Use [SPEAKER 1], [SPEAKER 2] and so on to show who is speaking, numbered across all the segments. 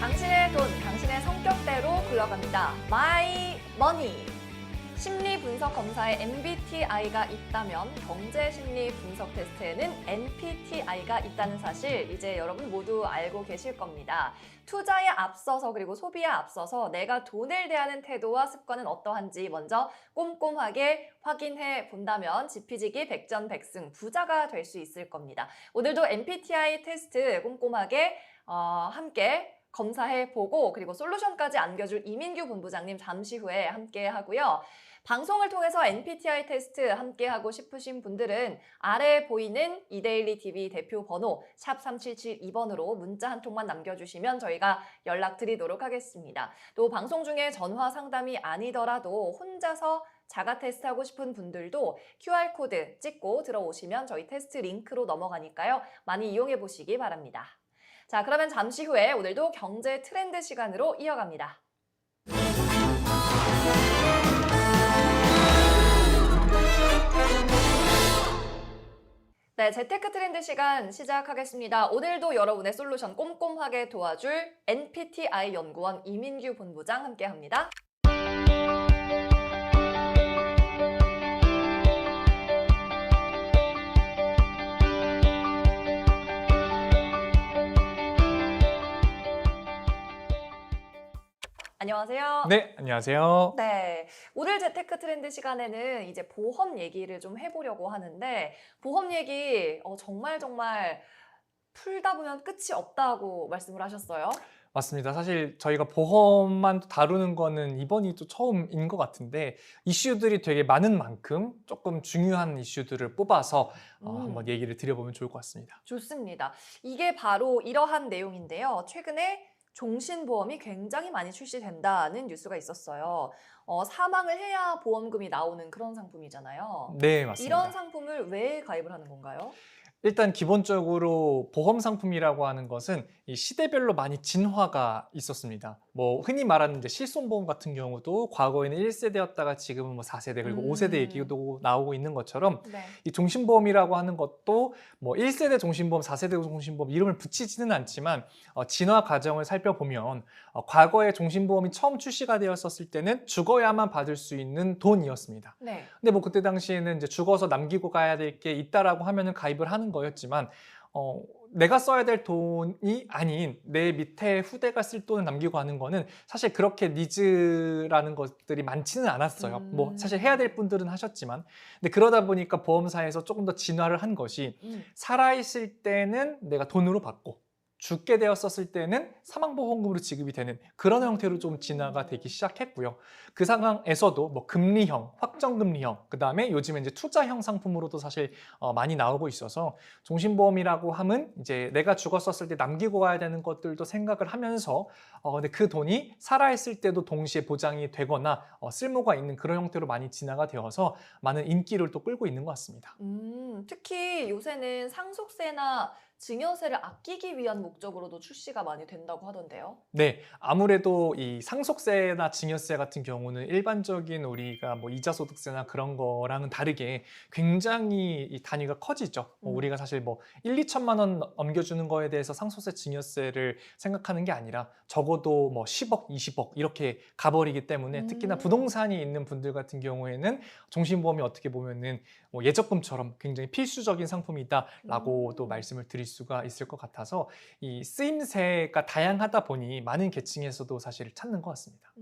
[SPEAKER 1] 당신의 돈, 당신의 성격대로 굴러갑니다. 마이 머니. 심리 분석 검사에 MBTI가 있다면 경제 심리 분석 테스트에는 NPTI가 있다는 사실 이제 여러분 모두 알고 계실 겁니다. 투자에 앞서서 그리고 소비에 앞서서 내가 돈을 대하는 태도와 습관은 어떠한지 먼저 꼼꼼하게 확인해 본다면 지피지기 백전백승 부자가 될 수 있을 겁니다. 오늘도 MBTI 테스트 꼼꼼하게 함께 검사해보고 그리고 솔루션까지 안겨줄 이민규 본부장님 잠시 후에 함께 하고요. 방송을 통해서 MBTI 테스트 함께하고 싶으신 분들은 아래 보이는 이데일리 TV 대표 번호 샵 3772번으로 문자 한 통만 남겨주시면 저희가 연락드리도록 하겠습니다. 또 방송 중에 전화 상담이 아니더라도 혼자서 자가 테스트하고 싶은 분들도 QR코드 찍고 들어오시면 저희 테스트 링크로 넘어가니까요. 많이 이용해 보시기 바랍니다. 자, 그러면 잠시 후에 오늘도 경제 트렌드 시간으로 이어갑니다. 네, 재테크 트렌드 시간 시작하겠습니다. 오늘도 여러분의 솔루션 꼼꼼하게 도와줄 NPTI 연구원 이민규 본부장 함께합니다. 안녕하세요.
[SPEAKER 2] 네, 안녕하세요.
[SPEAKER 1] 네, 오늘 재테크 트렌드 시간에는 이제 보험 얘기를 좀 해보려고 하는데 보험 얘기 정말 풀다 보면 끝이 없다고 말씀을 하셨어요.
[SPEAKER 2] 맞습니다. 사실 저희가 보험만 다루는 거는 이번이 또 처음인 것 같은데 이슈들이 되게 많은 만큼 조금 중요한 이슈들을 뽑아서 한번 얘기를 드려보면 좋을 것 같습니다.
[SPEAKER 1] 좋습니다. 이게 바로 이러한 내용인데요. 최근에 종신보험이 굉장히 많이 출시된다는 뉴스가 있었어요. 사망을 해야 보험금이 나오는 그런 상품이잖아요.
[SPEAKER 2] 네, 맞습니다.
[SPEAKER 1] 이런 상품을 왜 가입을 하는 건가요?
[SPEAKER 2] 일단 기본적으로 보험 상품이라고 하는 것은 이 시대별로 많이 진화가 있었습니다. 뭐 흔히 말하는 이제 실손보험 같은 경우도 과거에는 1세대였다가 지금은 뭐 4세대 그리고 5세대 얘기도 나오고 있는 것처럼
[SPEAKER 1] 네.
[SPEAKER 2] 이 종신보험이라고 하는 것도 뭐 1세대 종신보험, 4세대 종신보험 이름을 붙이지는 않지만 진화 과정을 살펴보면 과거에 종신보험이 처음 출시가 되었었을 때는 죽어야만 받을 수 있는 돈이었습니다.
[SPEAKER 1] 네.
[SPEAKER 2] 근데 뭐 그때 당시에는 이제 죽어서 남기고 가야 될 게 있다라고 하면은 가입을 하는 거였지만 내가 써야 될 돈이 아닌 내 밑에 후대가 쓸 돈을 남기고 하는 거는 사실 그렇게 니즈라는 것들이 많지는 않았어요. 뭐 사실 해야 될 분들은 하셨지만 근데 그러다 보니까 보험사에서 조금 더 진화를 한 것이 살아있을 때는 내가 돈으로 받고 죽게 되었었을 때는 사망보험금으로 지급이 되는 그런 형태로 좀 진화가 되기 시작했고요. 그 상황에서도 뭐 금리형, 확정금리형, 그 다음에 요즘에 이제 투자형 상품으로도 사실 많이 나오고 있어서 종신보험이라고 하면 이제 내가 죽었었을 때 남기고 가야 되는 것들도 생각을 하면서 근데 그 돈이 살아있을 때도 동시에 보장이 되거나 쓸모가 있는 그런 형태로 많이 진화가 되어서 많은 인기를 또 끌고 있는 것 같습니다.
[SPEAKER 1] 특히 요새는 상속세나 증여세를 아끼기 위한 목적으로도 출시가 많이 된다고 하던데요.
[SPEAKER 2] 네, 아무래도 이 상속세나 증여세 같은 경우는 일반적인 우리가 뭐 이자소득세나 그런 거랑은 다르게 굉장히 이 단위가 커지죠. 우리가 사실 뭐 1, 2천만 원 넘겨주는 거에 대해서 상속세, 증여세를 생각하는 게 아니라 적어도 뭐 10억, 20억 이렇게 가버리기 때문에 특히나 부동산이 있는 분들 같은 경우에는 종신보험이 어떻게 보면은 뭐 예적금처럼 굉장히 필수적인 상품이다라고도 말씀을 드릴 수가 있을 것 같아서 이 쓰임새가 다양하다 보니 많은 계층에서도 사실 찾는 것 같습니다.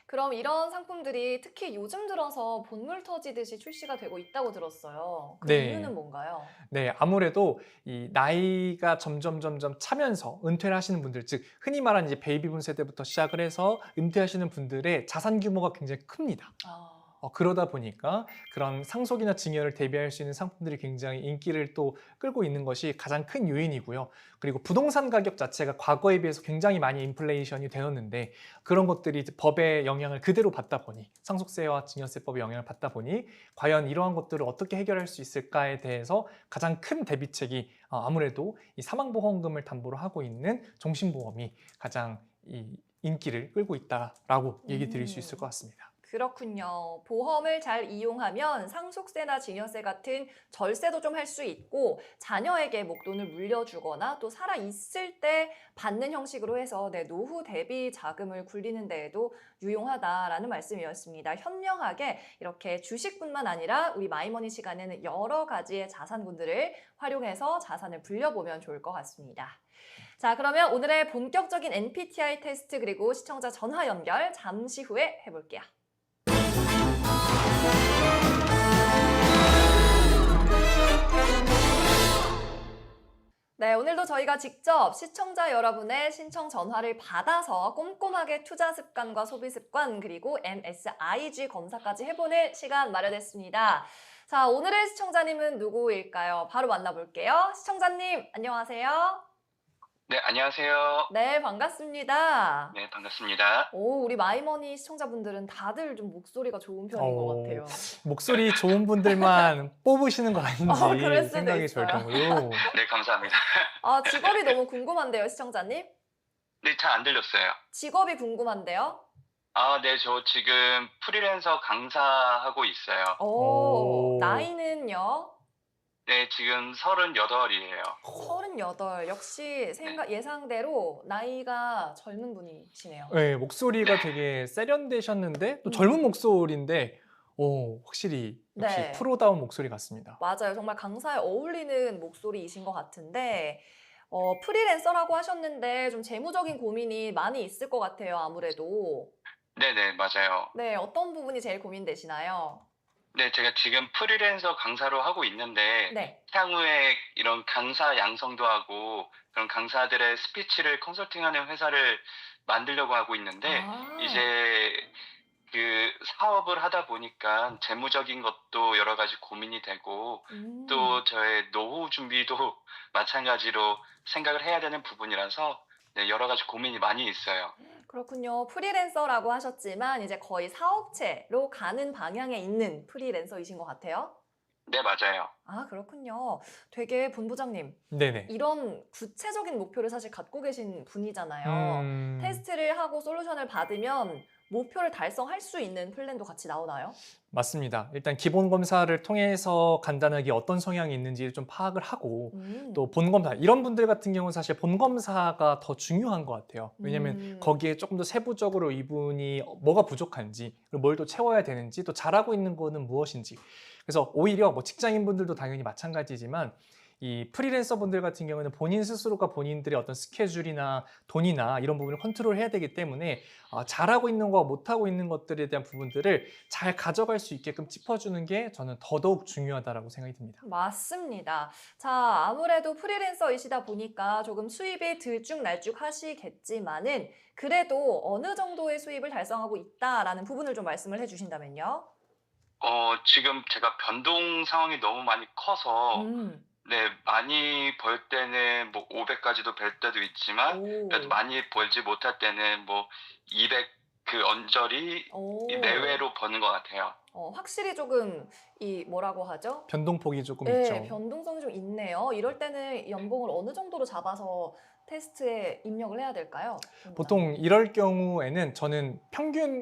[SPEAKER 1] 그럼 이런 상품들이 특히 요즘 들어서 본물 터지듯이 출시가 되고 있다고 들었어요. 그
[SPEAKER 2] 네.
[SPEAKER 1] 이유는 뭔가요?
[SPEAKER 2] 네, 아무래도 이 나이가 점점 차면서 은퇴를 하시는 분들, 즉 흔히 말하는 이제 베이비붐 세대부터 시작을 해서 은퇴하시는 분들의 자산 규모가 굉장히 큽니다. 그러다 보니까 그런 상속이나 증여를 대비할 수 있는 상품들이 굉장히 인기를 또 끌고 있는 것이 가장 큰 요인이고요. 그리고 부동산 가격 자체가 과거에 비해서 굉장히 많이 인플레이션이 되었는데 그런 것들이 이제 법의 영향을 그대로 받다 보니 상속세와 증여세법의 영향을 받다 보니 과연 이러한 것들을 어떻게 해결할 수 있을까에 대해서 가장 큰 대비책이 아무래도 이 사망보험금을 담보로 하고 있는 종신보험이 가장 이 인기를 끌고 있다라고 얘기 드릴 수 있을 것 같습니다.
[SPEAKER 1] 그렇군요. 보험을 잘 이용하면 상속세나 증여세 같은 절세도 좀 할 수 있고 자녀에게 목돈을 물려주거나 또 살아 있을 때 받는 형식으로 해서 내 노후 대비 자금을 굴리는 데에도 유용하다라는 말씀이었습니다. 현명하게 이렇게 주식뿐만 아니라 우리 마이머니 시간에는 여러 가지의 자산군들을 활용해서 자산을 불려보면 좋을 것 같습니다. 자, 그러면 오늘의 본격적인 MBTI 테스트 그리고 시청자 전화 연결 잠시 후에 해볼게요. 네, 오늘도 저희가 직접 시청자 여러분의 신청 전화를 받아서 꼼꼼하게 투자 습관과 소비 습관 그리고 MSIG 검사까지 해보는 시간 마련했습니다. 자, 오늘의 시청자님은 누구일까요? 바로 만나볼게요. 시청자님, 안녕하세요.
[SPEAKER 3] 네, 안녕하세요.
[SPEAKER 1] 네, 반갑습니다.
[SPEAKER 3] 네, 반갑습니다.
[SPEAKER 1] 오, 우리 마이머니 시청자분들은 다들 좀 목소리가 좋은 편인 것 같아요.
[SPEAKER 2] 목소리 좋은 분들만 뽑으시는 거 아닌지
[SPEAKER 1] 그럴 수도
[SPEAKER 2] 생각이
[SPEAKER 1] 있어요.
[SPEAKER 2] 들 정도로.
[SPEAKER 3] 네, 감사합니다.
[SPEAKER 1] 아, 직업이 너무 궁금한데요, 시청자님?
[SPEAKER 3] 네, 잘 안 들렸어요.
[SPEAKER 1] 직업이 궁금한데요?
[SPEAKER 3] 아, 네, 저 지금 프리랜서 강사하고 있어요.
[SPEAKER 1] 오,
[SPEAKER 2] 오.
[SPEAKER 1] 나이는요?
[SPEAKER 3] 네, 지금 38이에요.
[SPEAKER 1] 38. 역시 예상대로 나이가 젊은 분이시네요.
[SPEAKER 2] 네, 목소리가 되게 세련되셨는데 또 젊은 목소리인데 확실히 역시
[SPEAKER 1] 네.
[SPEAKER 2] 프로다운 목소리 같습니다.
[SPEAKER 1] 맞아요. 정말 강사에 어울리는 목소리이신 것 같은데 프리랜서라고 하셨는데 좀 재무적인 고민이 많이 있을 것 같아요. 아무래도.
[SPEAKER 3] 네네, 맞아요.
[SPEAKER 1] 네, 어떤 부분이 제일 고민되시나요?
[SPEAKER 3] 네, 제가 지금 프리랜서 강사로 하고 있는데
[SPEAKER 1] 네.
[SPEAKER 3] 향후에 이런 강사 양성도 하고 그런 강사들의 스피치를 컨설팅하는 회사를 만들려고 하고 있는데 이제 그 사업을 하다 보니까 재무적인 것도 여러 가지 고민이 되고 또 저의 노후 준비도 마찬가지로 생각을 해야 되는 부분이라서 네, 여러 가지 고민이 많이 있어요.
[SPEAKER 1] 그렇군요. 프리랜서라고 하셨지만 이제 거의 사업체로 가는 방향에 있는 프리랜서이신 것 같아요.
[SPEAKER 3] 네, 맞아요.
[SPEAKER 1] 아, 그렇군요. 되게 본부장님,
[SPEAKER 2] 네네.
[SPEAKER 1] 이런 구체적인 목표를 사실 갖고 계신 분이잖아요. 테스트를 하고 솔루션을 받으면 목표를 달성할 수 있는 플랜도 같이 나오나요?
[SPEAKER 2] 맞습니다. 일단 기본 검사를 통해서 간단하게 어떤 성향이 있는지 좀 파악을 하고 또 본검사, 이런 분들 같은 경우는 사실 본검사가 더 중요한 것 같아요. 왜냐하면 거기에 조금 더 세부적으로 이분이 뭐가 부족한지, 그리고 뭘 또 채워야 되는지, 또 잘하고 있는 거는 무엇인지. 그래서 오히려 뭐 직장인 분들도 당연히 마찬가지지만 이 프리랜서 분들 같은 경우는 본인 스스로가 본인들의 어떤 스케줄이나 돈이나 이런 부분을 컨트롤해야 되기 때문에 잘하고 있는 거와 못하고 있는 것들에 대한 부분들을 잘 가져갈 수 있게끔 짚어주는 게 저는 더더욱 중요하다고 생각이 듭니다.
[SPEAKER 1] 맞습니다. 자, 아무래도 프리랜서이시다 보니까 조금 수입이 들쭉날쭉 하시겠지만은 그래도 어느 정도의 수입을 달성하고 있다라는 부분을 좀 말씀을 해주신다면요.
[SPEAKER 3] 지금 제가 변동 상황이 너무 많이 커서 네, 많이 벌 때는 뭐 500까지도 벌 때도 있지만 그래도 많이 벌지 못할 때는 뭐 200 그 언저리 내외로 버는 것 같아요.
[SPEAKER 1] 확실히 조금 뭐라고 하죠?
[SPEAKER 2] 변동폭이 조금
[SPEAKER 1] 네,
[SPEAKER 2] 있죠.
[SPEAKER 1] 변동성이 좀 있네요. 이럴 때는 연봉을 어느 정도로 잡아서 테스트에 입력을 해야 될까요?
[SPEAKER 2] 보통 이럴 경우에는 저는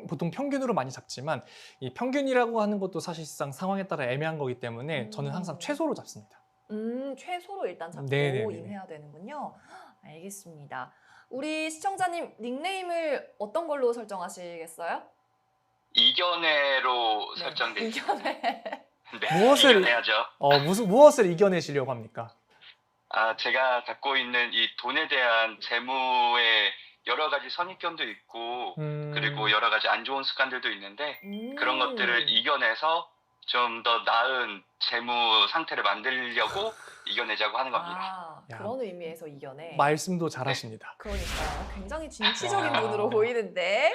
[SPEAKER 2] 보통 평균으로 많이 잡지만 이 평균이라고 하는 것도 사실상 상황에 따라 애매한 거기 때문에 저는 항상 최소로 잡습니다.
[SPEAKER 1] 최소로 일단 잡고
[SPEAKER 2] 네네네네.
[SPEAKER 1] 임해야 되는군요. 알겠습니다. 우리 시청자님 닉네임을 어떤 걸로 설정하시겠어요?
[SPEAKER 3] 이겨내로 설정돼 있습니다.
[SPEAKER 1] 이겨내.
[SPEAKER 3] 네,
[SPEAKER 2] 무엇을-
[SPEAKER 3] 이겨내야죠.
[SPEAKER 2] 무엇을 이겨내시려고 합니까?
[SPEAKER 3] 제가 갖고 있는 이 돈에 대한 재무의 여러 가지 선입견도 있고 그리고 여러 가지 안 좋은 습관들도 있는데 그런 것들을 이겨내서 좀 더 나은 재무 상태를 만들려고 이겨내자고 하는 겁니다.
[SPEAKER 1] 아, 그런 의미에서 이겨내.
[SPEAKER 2] 말씀도 잘하십니다.
[SPEAKER 1] 그러니까요. 굉장히 진취적인 분으로 보이는데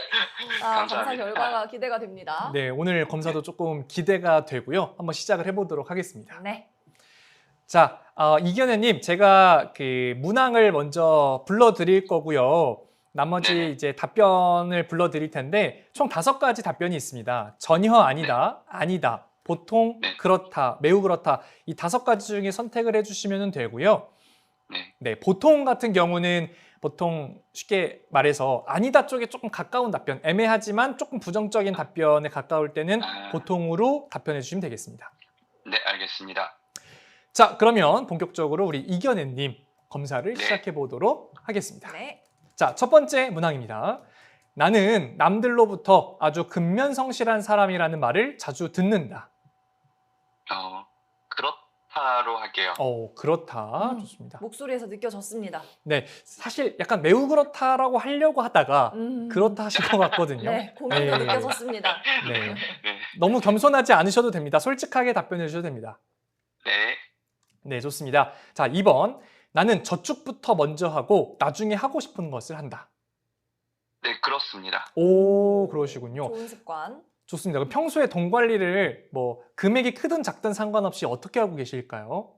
[SPEAKER 1] 검사
[SPEAKER 3] 감사합니다.
[SPEAKER 1] 결과가 기대가 됩니다.
[SPEAKER 2] 네, 오늘 검사도 조금 기대가 되고요. 한번 시작을 해보도록 하겠습니다.
[SPEAKER 1] 네.
[SPEAKER 2] 자, 이견혜님, 제가 그 문항을 먼저 불러드릴 거고요. 나머지
[SPEAKER 3] 네.
[SPEAKER 2] 이제 답변을 불러드릴 텐데 총 5가지 답변이 있습니다. 전혀 아니다, 아니다, 보통,
[SPEAKER 3] 네.
[SPEAKER 2] 그렇다, 매우 그렇다. 이 5가지 중에 선택을 해주시면 되고요.
[SPEAKER 3] 네.
[SPEAKER 2] 네, 보통 같은 경우는 보통 쉽게 말해서 아니다 쪽에 조금 가까운 답변, 애매하지만 조금 부정적인 답변에 가까울 때는 보통으로 답변해 주시면 되겠습니다.
[SPEAKER 3] 네, 알겠습니다.
[SPEAKER 2] 자, 그러면 본격적으로 우리 이겨낸님 검사를
[SPEAKER 3] 네.
[SPEAKER 2] 시작해 보도록 하겠습니다.
[SPEAKER 1] 네.
[SPEAKER 2] 자, 첫 번째 문항입니다. 나는 남들로부터 아주 근면성실한 사람이라는 말을 자주 듣는다.
[SPEAKER 3] 그렇다로 할게요.
[SPEAKER 2] 그렇다. 좋습니다.
[SPEAKER 1] 목소리에서 느껴졌습니다.
[SPEAKER 2] 네, 사실 약간 매우 그렇다라고 하려고 하다가 그렇다 하신 것 같거든요.
[SPEAKER 1] 네, 고민도
[SPEAKER 2] 네.
[SPEAKER 1] 느껴졌습니다.
[SPEAKER 2] 네.
[SPEAKER 3] 네.
[SPEAKER 2] 너무 겸손하지 않으셔도 됩니다. 솔직하게 답변해 주셔도 됩니다.
[SPEAKER 3] 네.
[SPEAKER 2] 네, 좋습니다. 자, 2번. 나는 저축부터 먼저 하고 나중에 하고 싶은 것을 한다.
[SPEAKER 3] 네, 그렇습니다.
[SPEAKER 2] 오, 그러시군요.
[SPEAKER 1] 좋은 습관.
[SPEAKER 2] 좋습니다. 그럼 평소에 돈 관리를 뭐 금액이 크든 작든 상관없이 어떻게 하고 계실까요?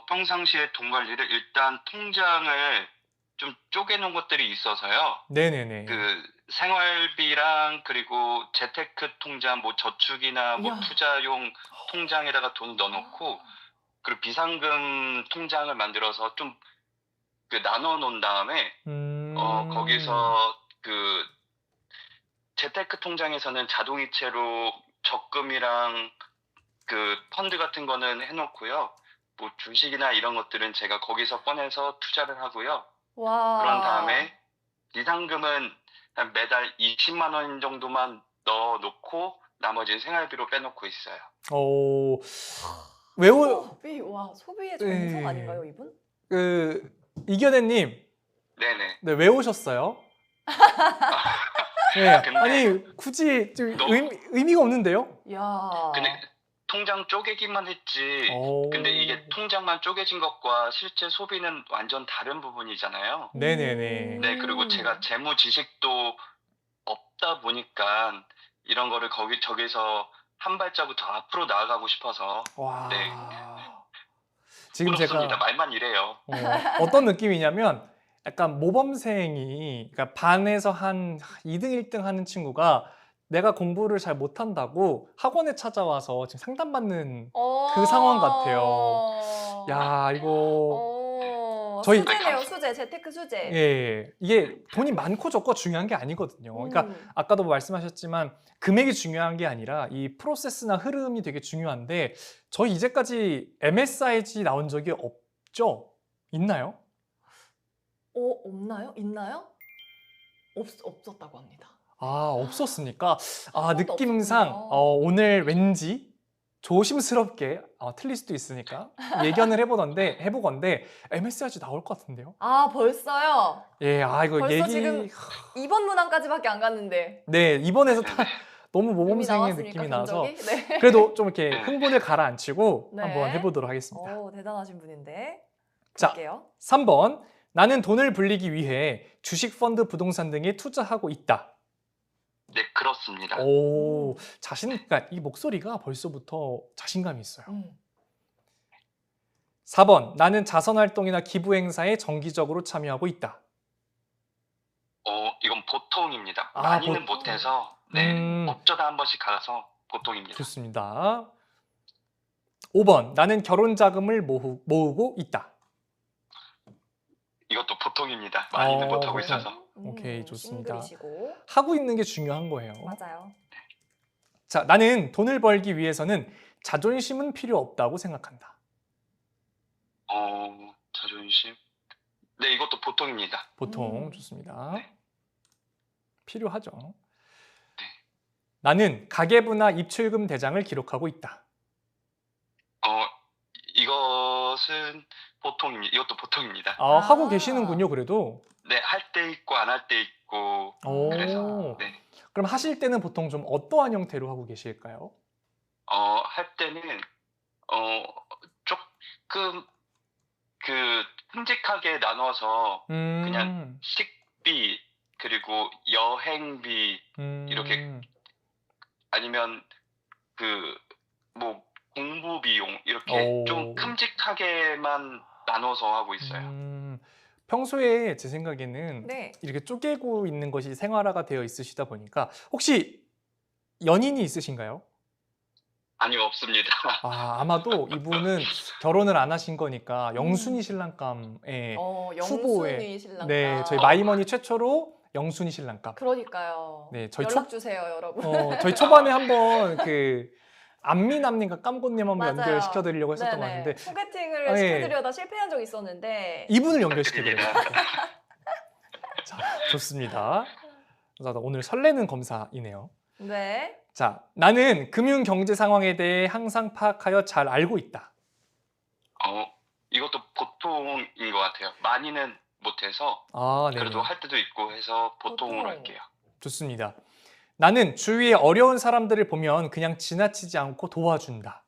[SPEAKER 3] 평상시에 돈 관리를 일단 통장을 좀 쪼개놓은 것들이 있어서요.
[SPEAKER 2] 네네네.
[SPEAKER 3] 그 생활비랑 그리고 재테크 통장, 뭐 저축이나 뭐
[SPEAKER 1] 이야.
[SPEAKER 3] 투자용 통장에다가 돈 넣어놓고 그리고 비상금 통장을 만들어서 좀 그 나눠 놓은 다음에 거기서 그 재테크 통장에서는 자동이체로 적금이랑 그 펀드 같은 거는 해놓고요. 뭐 주식이나 이런 것들은 제가 거기서 꺼내서 투자를 하고요.
[SPEAKER 1] 와.
[SPEAKER 3] 그런 다음에 비상금은 한 매달 20만 원 정도만 넣어놓고 나머지는 생활비로 빼놓고 있어요.
[SPEAKER 1] 소비의 정석
[SPEAKER 2] 네.
[SPEAKER 1] 아닌가요, 이분?
[SPEAKER 2] 이겨낸님,
[SPEAKER 3] 네네.
[SPEAKER 2] 네, 왜 오셨어요? 네,
[SPEAKER 3] 근데
[SPEAKER 2] 아니 굳이 좀
[SPEAKER 3] 너무-
[SPEAKER 2] 의미가 없는데요?
[SPEAKER 1] 야.
[SPEAKER 3] 근데 통장 쪼개기만 했지. 근데 이게 통장만 쪼개진 것과 실제 소비는 완전 다른 부분이잖아요.
[SPEAKER 2] 네네네.
[SPEAKER 3] 네, 그리고 제가 재무 지식도 없다 보니까 이런 거를 저기서 한 발자국 더 앞으로 나아가고 싶어서
[SPEAKER 2] 와.
[SPEAKER 3] 네.
[SPEAKER 2] 지금
[SPEAKER 3] 부럽습니다.
[SPEAKER 2] 제가
[SPEAKER 3] 말만 이래요.
[SPEAKER 2] 어떤 느낌이냐면 약간 모범생이 그러니까 반에서 한 2등, 1등 하는 친구가 내가 공부를 잘 못한다고 학원에 찾아와서 지금 상담받는 그 상황 같아요. 야, 이거 저희-
[SPEAKER 1] 수제네요, 수제. 재테크 수제.
[SPEAKER 2] 예, 이게 돈이 많고 적고 중요한 게 아니거든요. 그러니까 아까도 말씀하셨지만 금액이 중요한 게 아니라 이 프로세스나 흐름이 되게 중요한데 저희 이제까지 MSIG 나온 적이 없죠? 있나요?
[SPEAKER 1] 없나요? 있나요? 없었다고 합니다.
[SPEAKER 2] 없었습니까?
[SPEAKER 1] 번도
[SPEAKER 2] 느낌상
[SPEAKER 1] 없었군요.
[SPEAKER 2] 오늘 왠지 조심스럽게 틀릴 수도 있으니까 예견을 해보건데 MSIG 나올 것 같은데요?
[SPEAKER 1] 벌써요?
[SPEAKER 2] 예, 이거
[SPEAKER 1] 벌써
[SPEAKER 2] 얘기
[SPEAKER 1] 지금 2번 문항까지밖에 안 갔는데.
[SPEAKER 2] 네, 이번에서 다 너무
[SPEAKER 1] 이미
[SPEAKER 2] 모범생의
[SPEAKER 1] 나왔으니까,
[SPEAKER 2] 느낌이 나서
[SPEAKER 1] 견적이? 네.
[SPEAKER 2] 그래도 좀 이렇게 흥분을 가라앉히고
[SPEAKER 1] 네.
[SPEAKER 2] 한번 해보도록 하겠습니다.
[SPEAKER 1] 대단하신 분인데.
[SPEAKER 2] 자,
[SPEAKER 1] 볼게요.
[SPEAKER 2] 3번. 나는 돈을 불리기 위해 주식, 펀드, 부동산 등에 투자하고 있다.
[SPEAKER 3] 네, 그렇습니다.
[SPEAKER 2] 그러니까 이 목소리가 벌써부터 자신감이 있어요. 4번. 나는 자선활동이나 기부행사에 정기적으로 참여하고 있다.
[SPEAKER 3] 이건 보통입니다.
[SPEAKER 2] 아,
[SPEAKER 3] 많이는
[SPEAKER 1] 보통.
[SPEAKER 3] 못해서 어쩌다 한 번씩 가서 보통입니다.
[SPEAKER 2] 좋습니다. 5번. 나는 결혼 자금을 모으고 있다.
[SPEAKER 3] 이것도 보통입니다. 많이는 못하고
[SPEAKER 2] 보통.
[SPEAKER 3] 있어서.
[SPEAKER 2] 오케이, 좋습니다.
[SPEAKER 1] 싱글이시고.
[SPEAKER 2] 하고 있는 게 중요한 거예요.
[SPEAKER 1] 맞아요.
[SPEAKER 2] 자, 나는 돈을 벌기 위해서는 자존심은 필요 없다고 생각한다.
[SPEAKER 3] 자존심. 네, 이것도 보통입니다.
[SPEAKER 2] 보통 좋습니다.
[SPEAKER 3] 네.
[SPEAKER 2] 필요하죠.
[SPEAKER 3] 네.
[SPEAKER 2] 나는 가계부나 입출금 대장을 기록하고 있다.
[SPEAKER 3] 이것은 보통입니다. 이것도 보통입니다.
[SPEAKER 2] 하고 계시는군요, 그래도.
[SPEAKER 3] 네, 할 때 있고 안 할 때 있고 그래서 네.
[SPEAKER 2] 그럼 하실 때는 보통 좀 어떠한 형태로 하고 계실까요?
[SPEAKER 3] 할 때는 조금 그 큼직하게 나눠서 그냥 식비 그리고 여행비 이렇게 아니면 그 뭐 공부 비용 이렇게 좀 큼직하게만 나눠서 하고 있어요.
[SPEAKER 2] 평소에 제 생각에는
[SPEAKER 1] 네.
[SPEAKER 2] 이렇게 쪼개고 있는 것이 생활화가 되어 있으시다 보니까 혹시 연인이 있으신가요?
[SPEAKER 3] 아니요, 없습니다.
[SPEAKER 2] 아마도 이분은 결혼을 안 하신 거니까 영순위 신랑감의 후보에
[SPEAKER 1] 영순위 신랑감.
[SPEAKER 2] 네, 저희 마이머니 최초로 영순위 신랑감.
[SPEAKER 1] 그러니까요.
[SPEAKER 2] 네, 저희
[SPEAKER 1] 연락 주세요, 여러분.
[SPEAKER 2] 저희 초반에 한번 그 안미남님과 깜고님 한번
[SPEAKER 1] 맞아요.
[SPEAKER 2] 연결시켜 드리려고 했었던 것
[SPEAKER 1] 네네.
[SPEAKER 2] 같은데
[SPEAKER 1] 소개팅을
[SPEAKER 2] 예.
[SPEAKER 1] 시켜드려다 실패한 적이 있었는데
[SPEAKER 2] 이분을 연결시켜 드려요.
[SPEAKER 3] 부탁드립니다.
[SPEAKER 2] 자, 좋습니다. 자, 오늘 설레는 검사이네요.
[SPEAKER 1] 네.
[SPEAKER 2] 자, 나는 금융 경제 상황에 대해 항상 파악하여 잘 알고 있다.
[SPEAKER 3] 이것도 보통인 것 같아요. 많이는 못해서
[SPEAKER 2] 네.
[SPEAKER 3] 그래도 할 때도 있고 해서 보통으로
[SPEAKER 1] 보통.
[SPEAKER 3] 할게요.
[SPEAKER 2] 좋습니다. 나는 주위에 어려운 사람들을 보면 그냥 지나치지 않고 도와준다.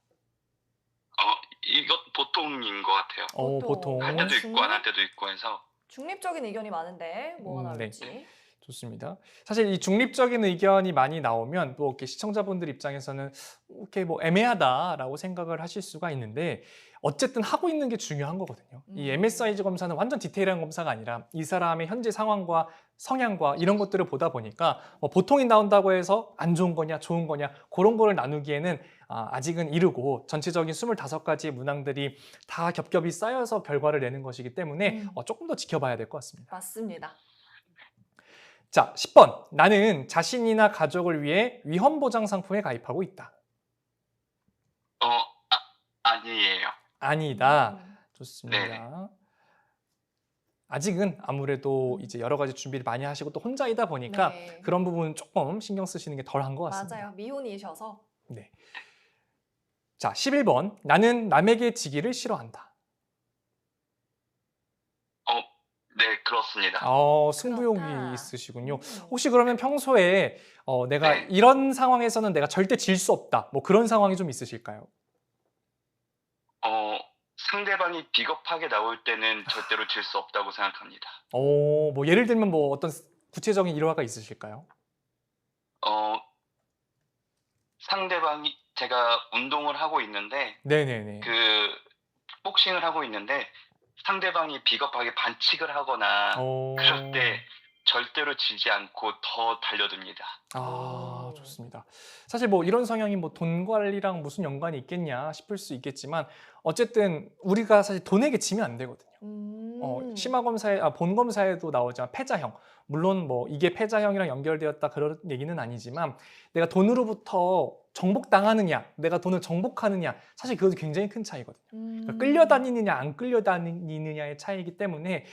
[SPEAKER 3] 이것 보통인 것 같아요.
[SPEAKER 2] 보통.
[SPEAKER 3] 할 때도 있고 안 할
[SPEAKER 1] 중립?
[SPEAKER 3] 때도 있고 해서.
[SPEAKER 1] 중립적인 의견이 많은데 뭐가
[SPEAKER 2] 네.
[SPEAKER 1] 나올지.
[SPEAKER 2] 좋습니다. 사실 이 중립적인 의견이 많이 나오면 또 이렇게 시청자분들 입장에서는 이렇게 뭐 애매하다라고 생각을 하실 수가 있는데 어쨌든 하고 있는 게 중요한 거거든요. 이 MSIG 검사는 완전 디테일한 검사가 아니라 이 사람의 현재 상황과 성향과 이런 것들을 보다 보니까 보통이 나온다고 해서 안 좋은 거냐 좋은 거냐 그런 거를 나누기에는 아직은 이르고 전체적인 25가지의 문항들이 다 겹겹이 쌓여서 결과를 내는 것이기 때문에 조금 더 지켜봐야 될 것 같습니다.
[SPEAKER 1] 맞습니다.
[SPEAKER 2] 자, 10번. 나는 자신이나 가족을 위해 위험보장 상품에 가입하고 있다.
[SPEAKER 3] 아니에요.
[SPEAKER 2] 아니다. 좋습니다.
[SPEAKER 3] 네.
[SPEAKER 2] 아직은 아무래도 이제 여러 가지 준비를 많이 하시고 또 혼자이다 보니까
[SPEAKER 1] 네.
[SPEAKER 2] 그런 부분은 조금 신경 쓰시는 게 덜한 것 같습니다.
[SPEAKER 1] 맞아요. 미혼이셔서.
[SPEAKER 2] 네. 자, 11번. 나는 남에게 지기를 싫어한다.
[SPEAKER 3] 네, 그렇습니다.
[SPEAKER 2] 승부욕이
[SPEAKER 1] 그렇다.
[SPEAKER 2] 있으시군요. 혹시 그러면 평소에 내가
[SPEAKER 3] 네.
[SPEAKER 2] 이런 상황에서는 내가 절대 질 수 없다. 뭐 그런 상황이 좀 있으실까요?
[SPEAKER 3] 상대방이 비겁하게 나올 때는 절대로 질 수 없다고 생각합니다.
[SPEAKER 2] 뭐 예를 들면 뭐 어떤 구체적인 일화가 있으실까요?
[SPEAKER 3] 상대방이 제가 운동을 하고 있는데
[SPEAKER 2] 네네네.
[SPEAKER 3] 복싱을 하고 있는데 상대방이 비겁하게 반칙을 하거나 그럴 때 절대로 지지 않고 더 달려듭니다.
[SPEAKER 2] 좋습니다. 사실 뭐 이런 성향이 뭐 돈 관리랑 무슨 연관이 있겠냐 싶을 수 있겠지만 어쨌든 우리가 사실 돈에게 지면 안 되거든요. 심화 검사에 본 검사에도 나오지만 패자형. 물론 뭐 이게 패자형이랑 연결되었다 그런 얘기는 아니지만 내가 돈으로부터 정복당하느냐, 내가 돈을 정복하느냐, 사실 그것도 굉장히 큰 차이거든요. 그러니까 끌려다니느냐, 안 끌려다니느냐의 차이이기 때문에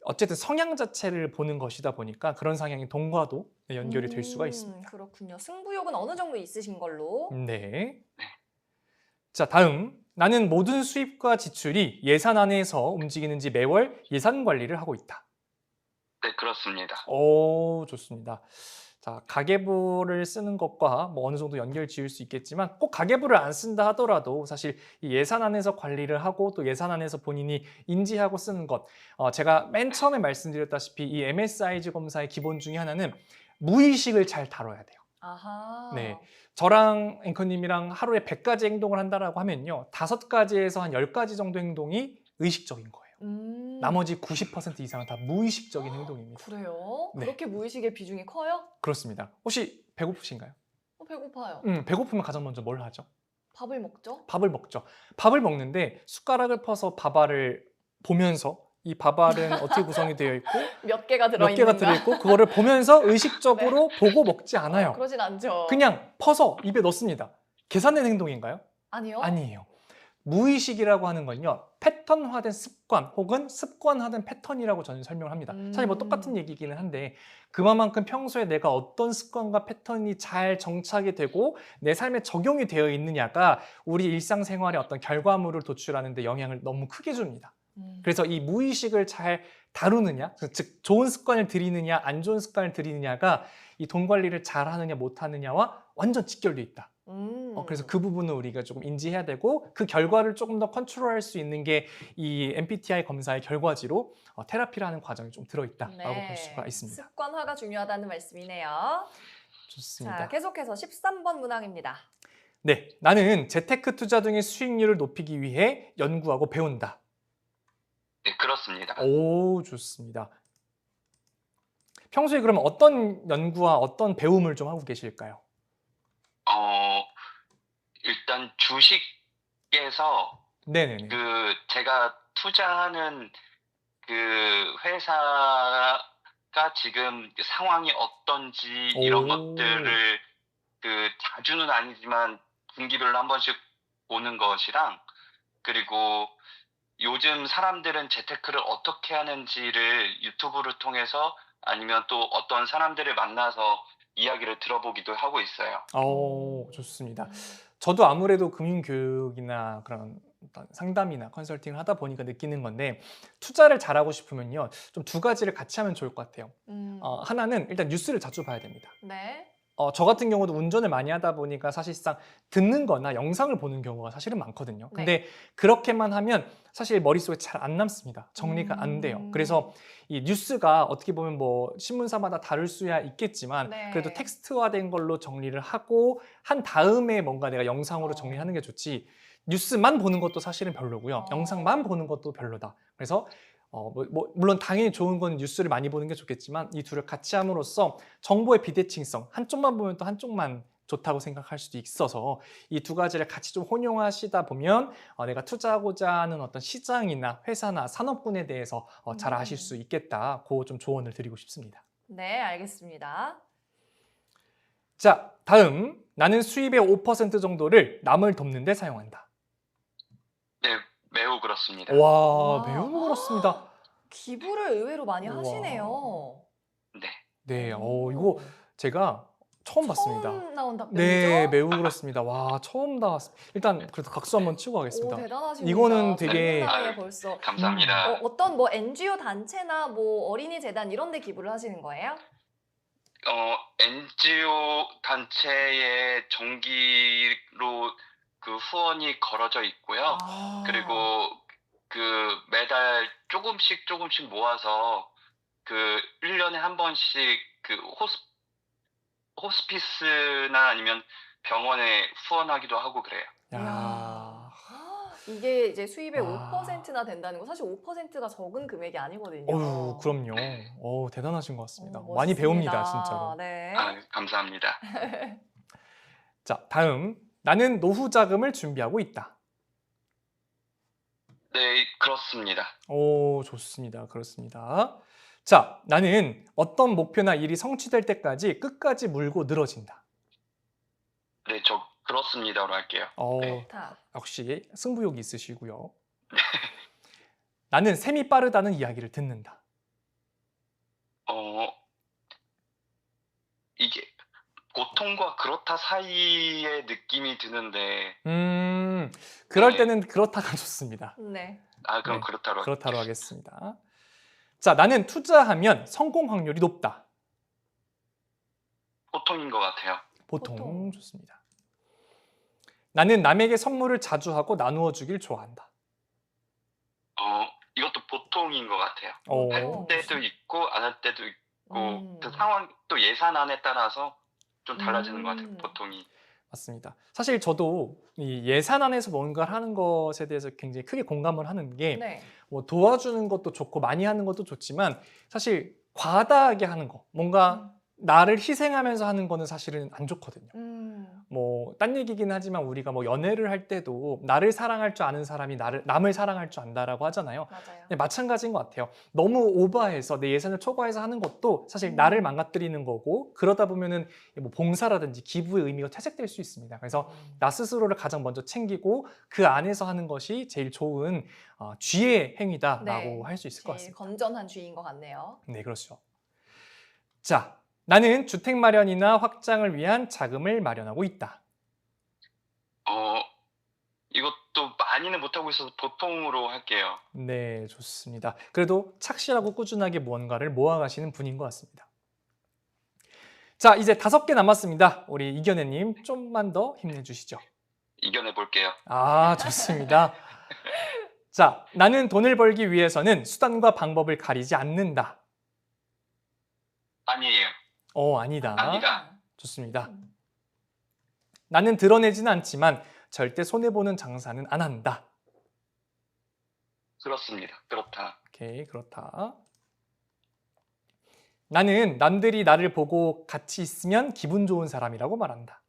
[SPEAKER 2] 어쨌든 성향 자체를 보는 것이다 보니까 그런 성향이 돈과도 연결이 될 수가 있습니다.
[SPEAKER 1] 그렇군요. 승부욕은 어느 정도 있으신 걸로.
[SPEAKER 2] 네. 자, 다음. 나는 모든 수입과 지출이 예산 안에서 움직이는지 매월 예산 관리를 하고 있다.
[SPEAKER 3] 네, 그렇습니다.
[SPEAKER 2] 좋습니다. 자, 가계부를 쓰는 것과 뭐 어느 정도 연결 지을 수 있겠지만 꼭 가계부를 안 쓴다 하더라도 사실 이 예산 안에서 관리를 하고 또 예산 안에서 본인이 인지하고 쓰는 것. 제가 맨 처음에 말씀드렸다시피 이 MSIG 검사의 기본 중에 하나는 무의식을 잘 다뤄야 돼요. 네. 저랑 앵커님이랑 하루에 100가지 행동을 한다라고 하면요. 5가지에서 한 10가지 정도 행동이 의식적인 거예요. 나머지 90% 이상은 다 무의식적인 행동입니다.
[SPEAKER 1] 그래요?
[SPEAKER 2] 네.
[SPEAKER 1] 그렇게 무의식의 비중이 커요?
[SPEAKER 2] 그렇습니다. 혹시 배고프신가요?
[SPEAKER 1] 배고파요.
[SPEAKER 2] 배고프면 가장 먼저 뭘 하죠?
[SPEAKER 1] 밥을 먹죠?
[SPEAKER 2] 밥을 먹죠. 밥을 먹는데 숟가락을 퍼서 밥알을 보면서 이 밥알은 어떻게 구성이 되어 있고
[SPEAKER 1] 몇 개가
[SPEAKER 2] 몇
[SPEAKER 1] 들어있는가?
[SPEAKER 2] 개가 들어있고 그거를 보면서 의식적으로 보고 먹지 않아요.
[SPEAKER 1] 그러진 않죠.
[SPEAKER 2] 그냥 퍼서 입에 넣습니다. 계산된 행동인가요?
[SPEAKER 1] 아니요?
[SPEAKER 2] 아니에요. 무의식이라고 하는 건요. 패턴화된 습관 혹은 습관화된 패턴이라고 저는 설명을 합니다. 사실 뭐 똑같은 얘기이기는 한데 그만큼 평소에 내가 어떤 습관과 패턴이 잘 정착이 되고 내 삶에 적용이 되어 있느냐가 우리 일상생활의 어떤 결과물을 도출하는 데 영향을 너무 크게 줍니다. 그래서 이 무의식을 잘 다루느냐, 즉 좋은 습관을 들이느냐 안 좋은 습관을 들이느냐가 이 돈 관리를 잘 하느냐 못 하느냐와 완전 직결돼 있다. 그래서 그 부분을 우리가 조금 인지해야 되고 그 결과를 조금 더 컨트롤할 수 있는 게 이 MBTI 검사의 결과지로 테라피라는 과정이 좀 들어있다라고 볼 수가 있습니다.
[SPEAKER 1] 습관화가 중요하다는 말씀이네요.
[SPEAKER 2] 좋습니다.
[SPEAKER 1] 자, 계속해서 13번 문항입니다.
[SPEAKER 2] 네, 나는 재테크 투자 등의 수익률을 높이기 위해 연구하고 배운다.
[SPEAKER 3] 네, 그렇습니다.
[SPEAKER 2] 좋습니다. 평소에 그러면 어떤 연구와 어떤 배움을 좀 하고 계실까요?
[SPEAKER 3] 일단 일단 주식에서
[SPEAKER 2] 네네네.
[SPEAKER 3] 제가 투자하는 그 회사가 지금 상황이 어떤지 이런
[SPEAKER 2] 오.
[SPEAKER 3] 것들을 자주는 아니지만 분기별로 한 번씩 보는 것이랑, 그리고 요즘 사람들은 재테크를 어떻게 하는지를 유튜브를 통해서 아니면 또 어떤 사람들을 만나서 이야기를 들어보기도 하고 있어요.
[SPEAKER 2] 좋습니다. 저도 아무래도 금융교육이나 그런 어떤 상담이나 컨설팅을 하다 보니까 느끼는 건데, 투자를 잘하고 싶으면요, 좀 두 가지를 같이 하면 좋을 것 같아요. 하나는 일단 뉴스를 자주 봐야 됩니다.
[SPEAKER 1] 네.
[SPEAKER 2] 저 같은 경우도 운전을 많이 하다 보니까 사실상 듣는 거나 영상을 보는 경우가 사실은 많거든요.
[SPEAKER 1] 네.
[SPEAKER 2] 근데 그렇게만 하면 사실 머릿속에 잘 안 남습니다. 정리가 안 돼요. 그래서 이 뉴스가 어떻게 보면 뭐 신문사마다 다를 수야 있겠지만,
[SPEAKER 1] 네.
[SPEAKER 2] 그래도 텍스트화된 걸로 정리를 하고 한 다음에 뭔가 내가 영상으로
[SPEAKER 1] 어.
[SPEAKER 2] 정리하는 게 좋지, 뉴스만 보는 것도 사실은 별로고요.
[SPEAKER 1] 어.
[SPEAKER 2] 영상만 보는 것도 별로다. 그래서 물론 당연히 좋은 건 뉴스를 많이 보는 게 좋겠지만, 이 둘을 같이 함으로써 정보의 비대칭성, 한쪽만 보면 또 한쪽만 좋다고 생각할 수도 있어서 이 두 가지를 같이 좀 혼용하시다 보면 내가 투자하고자 하는 어떤 시장이나 회사나 산업군에 대해서 잘 아실 수 있겠다. 그 좀 조언을 드리고 싶습니다.
[SPEAKER 1] 네, 알겠습니다.
[SPEAKER 2] 자, 다음. 나는 수입의 5% 정도를 남을 돕는 데 사용한다.
[SPEAKER 3] 네, 매우 그렇습니다.
[SPEAKER 2] 와, 매우 그렇습니다.
[SPEAKER 1] 기부를 의외로 많이
[SPEAKER 2] 우와.
[SPEAKER 1] 하시네요.
[SPEAKER 3] 네.
[SPEAKER 2] 네, 이거 제가 처음 봤습니다.
[SPEAKER 1] 처음 나온 답변이죠?
[SPEAKER 2] 네, 매우 그렇습니다. 와, 처음 나왔습니다. 일단 그래도 박수 한번 치고 가겠습니다.
[SPEAKER 1] 오, 대단하십니다.
[SPEAKER 2] 이거는 되게
[SPEAKER 1] 젊은 나이에 벌써
[SPEAKER 3] 감사합니다.
[SPEAKER 1] 어떤 뭐 NGO 단체나 뭐 어린이 재단 이런 데 기부를 하시는 거예요?
[SPEAKER 3] NGO 단체의 정기로 후원이 걸어져 있고요.
[SPEAKER 1] 아.
[SPEAKER 3] 그리고 매달 조금씩 모아서 1년에 한 번씩 호스피스나 아니면 병원에 후원하기도 하고 그래요.
[SPEAKER 2] 야.
[SPEAKER 1] 이야. 이게 이제 수입의
[SPEAKER 2] 와.
[SPEAKER 1] 5%나 된다는 거, 사실 5%가 적은 금액이 아니거든요.
[SPEAKER 2] 그럼요. 대단하신 것 같습니다.
[SPEAKER 1] 멋있습니다.
[SPEAKER 2] 많이 배웁니다, 진짜로.
[SPEAKER 1] 네.
[SPEAKER 3] 감사합니다.
[SPEAKER 2] 자, 다음. 나는 노후 자금을 준비하고 있다.
[SPEAKER 3] 네, 그렇습니다.
[SPEAKER 2] 좋습니다. 그렇습니다. 자, 나는 어떤 목표나 일이 성취될 때까지 끝까지 물고 늘어진다.
[SPEAKER 3] 네, 저 그렇습니다로 할게요. 네.
[SPEAKER 1] 좋다.
[SPEAKER 2] 역시 승부욕이 있으시고요. 나는 셈이 빠르다는 이야기를 듣는다.
[SPEAKER 3] 이게 보통과 그렇다 사이의 느낌이 드는데,
[SPEAKER 2] 그럴
[SPEAKER 3] 네.
[SPEAKER 2] 때는 그렇다가 좋습니다.
[SPEAKER 1] 네.
[SPEAKER 3] 그럼
[SPEAKER 2] 네,
[SPEAKER 3] 그렇다로
[SPEAKER 2] 그렇다로 하겠습니다. 자, 나는 투자하면 성공 확률이 높다.
[SPEAKER 3] 보통인 것 같아요.
[SPEAKER 2] 보통. 좋습니다. 나는 남에게 선물을 자주 하고 나누어 주길 좋아한다.
[SPEAKER 3] 이것도 보통인 것 같아요. 할 때도 있고 안 할 때도 있고 상황 또 예산안에 따라서 좀 달라지는 것 같아요. 보통이.
[SPEAKER 2] 맞습니다. 사실 저도 이 예산안에서 뭔가를 하는 것에 대해서 굉장히 크게 공감을 하는 게,
[SPEAKER 1] 네.
[SPEAKER 2] 뭐 도와주는 것도 좋고 많이 하는 것도 좋지만, 사실 과다하게 하는 거, 뭔가 나를 희생하면서 하는 거는 사실은 안 좋거든요. 뭐 딴 얘기긴 하지만 우리가 뭐 연애를 할 때도 나를 사랑할 줄 아는 사람이 남을 사랑할 줄 안다라고 하잖아요.
[SPEAKER 1] 맞아요.
[SPEAKER 2] 네, 마찬가지인 것 같아요. 너무 오버해서 내 예산을 초과해서 하는 것도 사실 나를 망가뜨리는 거고, 그러다 보면은 뭐 봉사라든지 기부의 의미가 퇴색될 수 있습니다. 그래서 나 스스로를 가장 먼저 챙기고 그 안에서 하는 것이 제일 좋은 쥐의 행위다라고
[SPEAKER 1] 네,
[SPEAKER 2] 할 수 있을 것
[SPEAKER 1] 제일
[SPEAKER 2] 같습니다.
[SPEAKER 1] 건전한 주의인 것 같네요.
[SPEAKER 2] 네, 그렇죠. 자, 나는 주택 마련이나 확장을 위한 자금을 마련하고 있다.
[SPEAKER 3] 이것도 많이는 못하고 있어서 보통으로 할게요.
[SPEAKER 2] 네, 좋습니다. 그래도 착실하고 꾸준하게 무언가를 모아가시는 분인 것 같습니다. 자, 이제 5개 남았습니다. 우리 이견혜님 좀만 더 힘내주시죠.
[SPEAKER 3] 이겨내 볼게요.
[SPEAKER 2] 좋습니다. 자, 나는 돈을 벌기 위해서는 수단과 방법을 가리지 않는다.
[SPEAKER 3] 아니에요.
[SPEAKER 2] 아니다.
[SPEAKER 3] 아니다.
[SPEAKER 2] 좋습니다. 나는 드러내지는 않지만 절대 손해보는 장사는 안 한다.
[SPEAKER 3] 그렇습니다. 그렇다.
[SPEAKER 2] 오케이, 그렇다. 나는 남들이 나를 보고 같이 있으면 기분 좋은 사람이라고 말한다.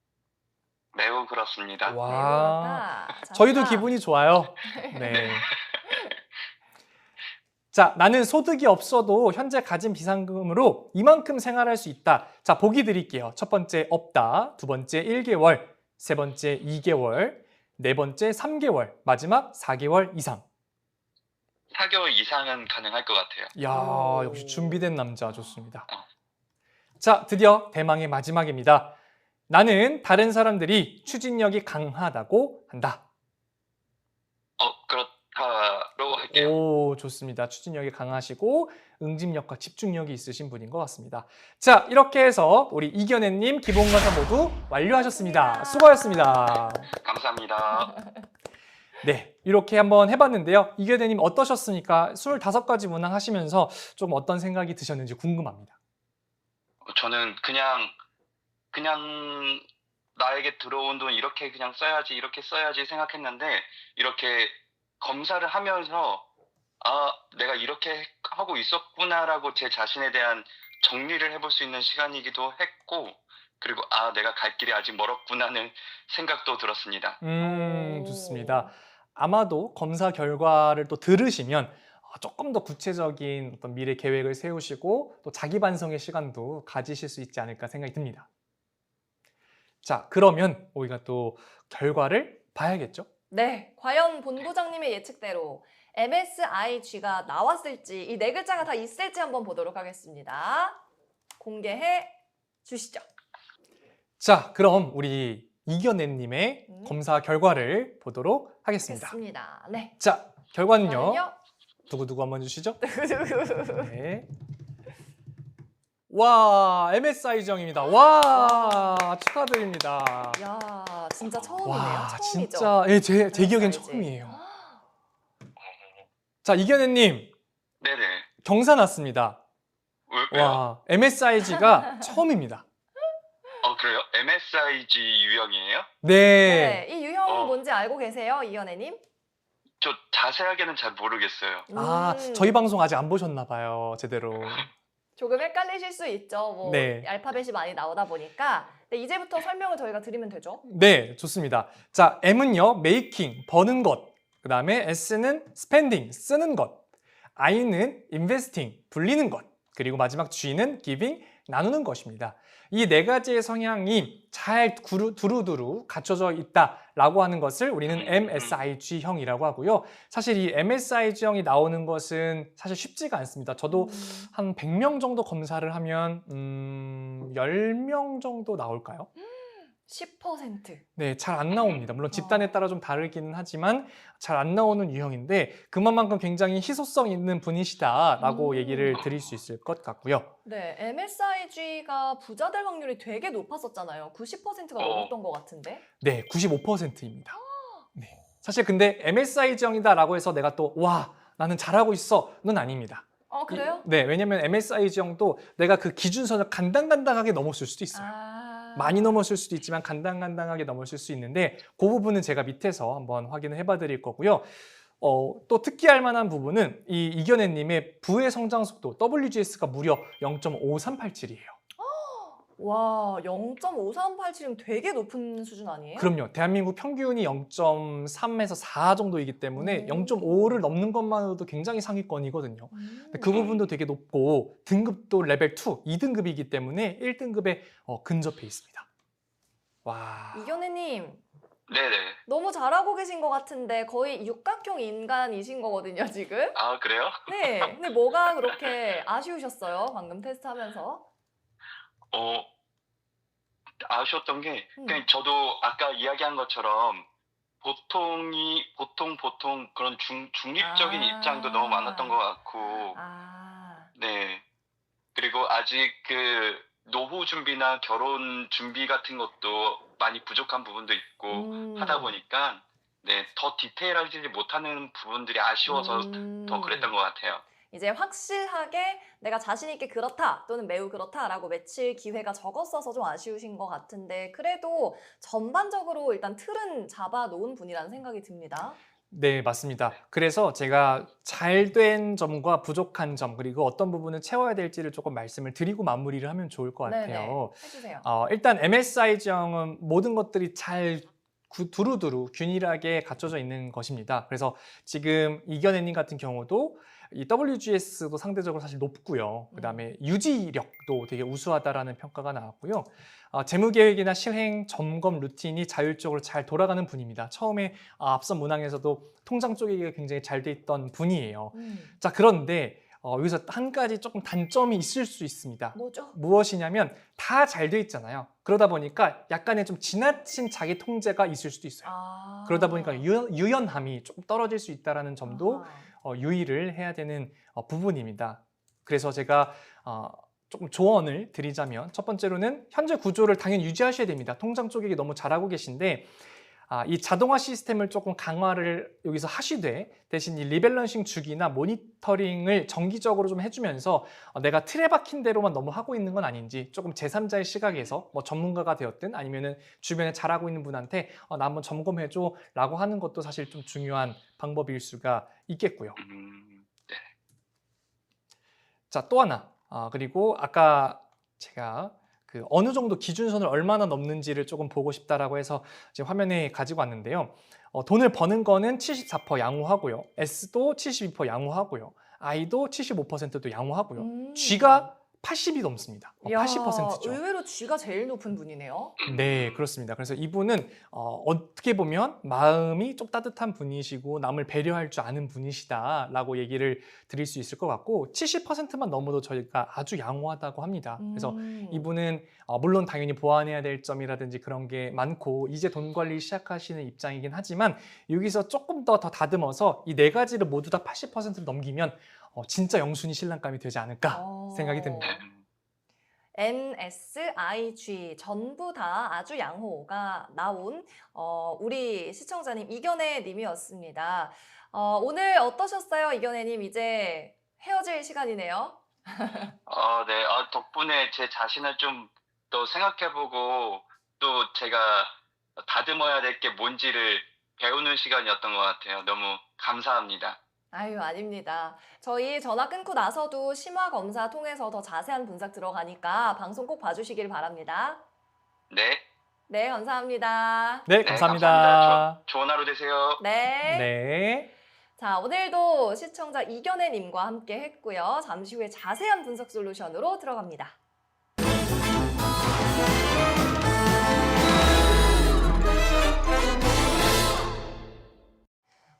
[SPEAKER 3] 매우 그렇습니다.
[SPEAKER 2] 와,
[SPEAKER 1] 매우 그렇다.
[SPEAKER 2] 저희도
[SPEAKER 1] 자,
[SPEAKER 2] 기분이 좋아요. 네. 자, 나는 소득이 없어도 현재 가진 비상금으로 이만큼 생활할 수 있다. 자, 보기 드릴게요. 첫 번째 없다, 두 번째 1개월, 세 번째 2개월, 네 번째 3개월, 마지막 4개월 이상.
[SPEAKER 3] 4개월 이상은 가능할 것 같아요.
[SPEAKER 2] 야,
[SPEAKER 1] 오.
[SPEAKER 2] 역시 준비된 남자 좋습니다.
[SPEAKER 3] 어.
[SPEAKER 2] 자, 드디어 대망의 마지막입니다. 나는 다른 사람들이 추진력이 강하다고 한다.
[SPEAKER 3] 그렇다로 할게요.
[SPEAKER 2] 오, 좋습니다. 추진력이 강하시고 응집력과 집중력이 있으신 분인 것 같습니다. 자, 이렇게 해서 우리 이견혜님 기본가사 모두 완료하셨습니다. 수고하셨습니다.
[SPEAKER 3] 감사합니다.
[SPEAKER 2] 네, 이렇게 한번 해봤는데요. 이견혜님 어떠셨습니까? 25가지 문항 하시면서 좀 어떤 생각이 드셨는지 궁금합니다.
[SPEAKER 3] 저는 그냥 나에게 들어온 돈 이렇게 그냥 써야지, 이렇게 써야지 생각했는데, 이렇게 검사를 하면서, 내가 이렇게 하고 있었구나라고 제 자신에 대한 정리를 해볼 수 있는 시간이기도 했고, 그리고 내가 갈 길이 아직 멀었구나는 생각도 들었습니다.
[SPEAKER 1] 오.
[SPEAKER 2] 좋습니다. 아마도 검사 결과를 또 들으시면 조금 더 구체적인 어떤 미래 계획을 세우시고 또 자기 반성의 시간도 가지실 수 있지 않을까 생각이 듭니다. 자, 그러면 우리가 또 결과를 봐야겠죠?
[SPEAKER 1] 네, 과연 본부장님의 예측대로 MSIG가 나왔을지 이 네 글자가 다 있을지 한번 보도록 하겠습니다. 공개해 주시죠.
[SPEAKER 2] 자, 그럼 우리 이견혜님의 검사 결과를 보도록 하겠습니다.
[SPEAKER 1] 알겠습니다. 네.
[SPEAKER 2] 자, 결과는요.
[SPEAKER 1] 저는요.
[SPEAKER 2] 두구두구 한번 주시죠. 네. 와, MSIG형입니다. 와, 축하드립니다.
[SPEAKER 1] 야, 진짜 처음이네요.
[SPEAKER 2] 와,
[SPEAKER 1] 처음이죠.
[SPEAKER 2] 진짜 제 기억엔
[SPEAKER 1] MSIG.
[SPEAKER 2] 처음이에요. 자, 이견혜님
[SPEAKER 3] 네네.
[SPEAKER 2] 경사 났습니다.
[SPEAKER 3] 왜요?
[SPEAKER 2] 와, MSIG가 처음입니다.
[SPEAKER 3] 그래요? MSIG 유형이에요?
[SPEAKER 2] 네.
[SPEAKER 1] 네, 이 유형
[SPEAKER 3] 어.
[SPEAKER 1] 뭔지 알고 계세요, 이현애님?
[SPEAKER 3] 저 자세하게는 잘 모르겠어요.
[SPEAKER 2] 아, 저희 방송 아직 안 보셨나 봐요, 제대로.
[SPEAKER 1] 조금 헷갈리실 수 있죠. 뭐
[SPEAKER 2] 네.
[SPEAKER 1] 알파벳이 많이 나오다 보니까. 네, 이제부터 설명을 저희가 드리면 되죠.
[SPEAKER 2] 네, 좋습니다. 자, M은요, making, 버는 것. 그 다음에 S는 spending, 쓰는 것. I는 investing, 불리는 것. 그리고 마지막 G는 giving, 나누는 것입니다. 이 네 가지의 성향이 잘 두루두루 갖춰져 있다라고 하는 것을 우리는 MSIG형이라고 하고요. 사실 이 MSIG형이 나오는 것은 사실 쉽지가 않습니다. 저도 한 100명 정도 검사를 하면 10명 정도 나올까요?
[SPEAKER 1] 10%.
[SPEAKER 2] 네, 잘 안 나옵니다. 물론 집단에 따라 좀 다르기는 하지만 잘 안 나오는 유형인데 그만큼 굉장히 희소성 있는 분이시다라고 얘기를 드릴 수 있을 것 같고요.
[SPEAKER 1] 네, MSIG가 부자 될 확률이 되게 높았었잖아요. 90%가 넘었던 것 같은데.
[SPEAKER 2] 네, 95%입니다. 네. 사실 근데 MSIG형이다라고 해서 내가 또 와, 나는 잘하고 있어는 아닙니다.
[SPEAKER 1] 그래요?
[SPEAKER 2] 네, 왜냐면 MSIG형도 내가 그 기준선을 간당간당하게 넘었을 수도 있어요. 많이 넘었을 수도 있지만 간당간당하게 넘었을 수 있는데 그 부분은 제가 밑에서 한번 확인을 해봐 드릴 거고요. 또 특기할 만한 부분은 이 이견혜님의 부의 성장 속도 WGS가 무려 0.5387이에요.
[SPEAKER 1] 와, 0.5387이면 되게 높은 수준 아니에요?
[SPEAKER 2] 그럼요. 대한민국 평균이 0.3에서 4 정도이기 때문에 0.5를 넘는 것만으로도 굉장히 상위권이거든요. 근데 그 부분도 되게 높고 등급도 레벨 2, 2등급이기 때문에 1등급에 근접해 있습니다. 와.
[SPEAKER 1] 이견혜님,
[SPEAKER 3] 네네.
[SPEAKER 1] 너무 잘하고 계신 것 같은데 거의 육각형 인간이신 거거든요, 지금?
[SPEAKER 3] 그래요?
[SPEAKER 1] 네, 근데 뭐가 그렇게 아쉬우셨어요? 방금 테스트하면서?
[SPEAKER 3] 아쉬웠던 게 그냥 저도 아까 이야기한 것처럼 보통 그런 중립적인 입장도 너무 많았던 것 같고 네. 그리고 아직 그 노후 준비나 결혼 준비 같은 것도 많이 부족한 부분도 있고 하다 보니까 네, 더 디테일하지 못하는 부분들이 아쉬워서 더 그랬던 것 같아요.
[SPEAKER 1] 이제 확실하게 내가 자신 있게 그렇다 또는 매우 그렇다라고 맺힐 기회가 적었어서 좀 아쉬우신 것 같은데 그래도 전반적으로 일단 틀은 잡아놓은 분이라는 생각이 듭니다.
[SPEAKER 2] 네, 맞습니다. 그래서 제가 잘된 점과 부족한 점, 그리고 어떤 부분을 채워야 될지를 조금 말씀을 드리고 마무리를 하면 좋을 것
[SPEAKER 1] 네네.
[SPEAKER 2] 같아요.
[SPEAKER 1] 해주세요.
[SPEAKER 2] 일단 MSI 지형은 모든 것들이 잘 두루두루 균일하게 갖춰져 있는 것입니다. 그래서 지금 이겨내님 같은 경우도 이 WGS도 상대적으로 사실 높고요. 그다음에 유지력도 되게 우수하다라는 평가가 나왔고요. 재무계획이나 실행, 점검 루틴이 자율적으로 잘 돌아가는 분입니다. 처음에 앞선 문항에서도 통장 쪼개기가 굉장히 잘 돼 있던 분이에요. 자, 그런데 여기서 한 가지 조금 단점이 있을 수 있습니다.
[SPEAKER 1] 뭐죠?
[SPEAKER 2] 무엇이냐면 다 잘 돼 있잖아요. 그러다 보니까 약간의 좀 지나친 자기 통제가 있을 수도 있어요. 그러다 보니까 유연함이 조금 떨어질 수 있다는 점도 유의를 해야 되는 부분입니다. 그래서 제가 조금 조언을 드리자면 첫 번째로는 현재 구조를 당연히 유지하셔야 됩니다. 통장 쪼개기 너무 잘하고 계신데 이 자동화 시스템을 조금 강화를 여기서 하시되 대신 이 리밸런싱 주기나 모니터링을 정기적으로 좀 해주면서 내가 틀에 박힌 대로만 너무 하고 있는 건 아닌지 조금 제3자의 시각에서 뭐 전문가가 되었든 아니면은 주변에 잘하고 있는 분한테 나 한번 점검해줘 라고 하는 것도 사실 좀 중요한 방법일 수가 있겠고요.
[SPEAKER 3] 네.
[SPEAKER 2] 자, 또 하나 그리고 아까 제가 그 어느 정도 기준선을 얼마나 넘는지를 조금 보고 싶다라고 해서 지금 화면에 가지고 왔는데요. 돈을 버는 거는 74% 양호하고요. S도 72% 양호하고요. I도 75%도 양호하고요. G가 80이 넘습니다.
[SPEAKER 1] 이야,
[SPEAKER 2] 80%죠.
[SPEAKER 1] 의외로 G가 제일 높은 분이네요.
[SPEAKER 2] 네, 그렇습니다. 그래서 이분은 어떻게 보면 마음이 좀 따뜻한 분이시고 남을 배려할 줄 아는 분이시다라고 얘기를 드릴 수 있을 것 같고 70%만 넘어도 저희가 아주 양호하다고 합니다. 그래서 이분은 물론 당연히 보완해야 될 점이라든지 그런 게 많고 이제 돈 관리 시작하시는 입장이긴 하지만 여기서 조금 더 다듬어서 이 네 가지를 모두 다 80%를 넘기면 진짜 영순이 신랑감이 되지 않을까 생각이 듭니다.
[SPEAKER 1] MSIG 전부 다 아주 양호가 나온 우리 시청자님 이견혜 님이었습니다. 오늘 어떠셨어요, 이견혜 님? 이제 헤어질 시간이네요.
[SPEAKER 3] 네. 덕분에 제 자신을 좀 더 생각해보고 또 제가 다듬어야 될 게 뭔지를 배우는 시간이었던 것 같아요. 너무 감사합니다.
[SPEAKER 1] 아유, 아닙니다. 저희 전화 끊고 나서도 심화 검사 통해서 더 자세한 분석 들어가니까 방송 꼭 봐주시길 바랍니다.
[SPEAKER 3] 네.
[SPEAKER 1] 네, 감사합니다.
[SPEAKER 2] 네,
[SPEAKER 3] 네,
[SPEAKER 2] 감사합니다.
[SPEAKER 3] 좋은 하루 되세요.
[SPEAKER 1] 네.
[SPEAKER 2] 네.
[SPEAKER 1] 자, 오늘도 시청자 이견혜 님과 함께 했고요. 잠시 후에 자세한 분석 솔루션으로 들어갑니다.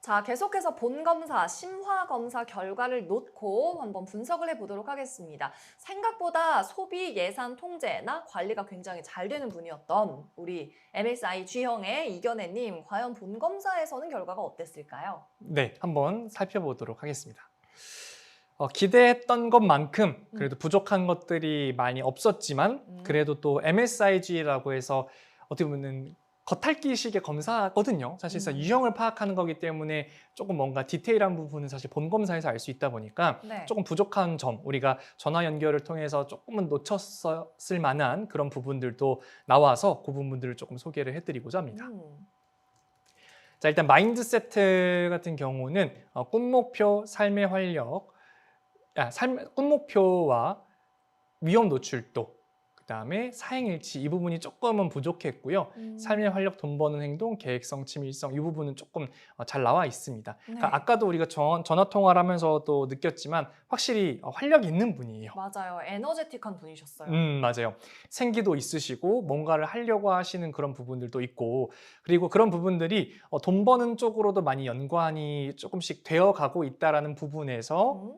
[SPEAKER 1] 자, 계속해서 본검사, 심화검사 결과를 놓고 한번 분석을 해보도록 하겠습니다. 생각보다 소비 예산 통제나 관리가 굉장히 잘 되는 분이었던 우리 MSI G형의 이견혜님, 과연 본검사에서는 결과가 어땠을까요?
[SPEAKER 2] 네, 한번 살펴보도록 하겠습니다. 기대했던 것만큼 그래도 부족한 것들이 많이 없었지만 그래도 또 MSIG라고 해서 어떻게 보면 겉핥기식의 검사거든요. 사실상 유형을 파악하는 거기 때문에 조금 뭔가 디테일한 부분은 사실 본 검사에서 알 수 있다 보니까
[SPEAKER 1] 네.
[SPEAKER 2] 조금 부족한 점, 우리가 전화 연결을 통해서 조금은 놓쳤을 만한 그런 부분들도 나와서 그 부분들을 조금 소개를 해드리고자 합니다. 자, 일단 마인드세트 같은 경우는 꿈목표, 삶의 활력, 꿈목표와 위험 노출도, 그 다음에 사행일치 이 부분이 조금은 부족했고요. 삶의 활력, 돈 버는 행동, 계획성, 치밀성 이 부분은 조금 잘 나와 있습니다.
[SPEAKER 1] 네.
[SPEAKER 2] 그러니까 아까도 우리가 전화 통화를 하면서도 느꼈지만 확실히 활력 있는 분이에요.
[SPEAKER 1] 맞아요. 에너제틱한 분이셨어요.
[SPEAKER 2] 맞아요. 생기도 있으시고 뭔가를 하려고 하시는 그런 부분들도 있고 그리고 그런 부분들이 돈 버는 쪽으로도 많이 연관이 조금씩 되어가고 있다라는 부분에서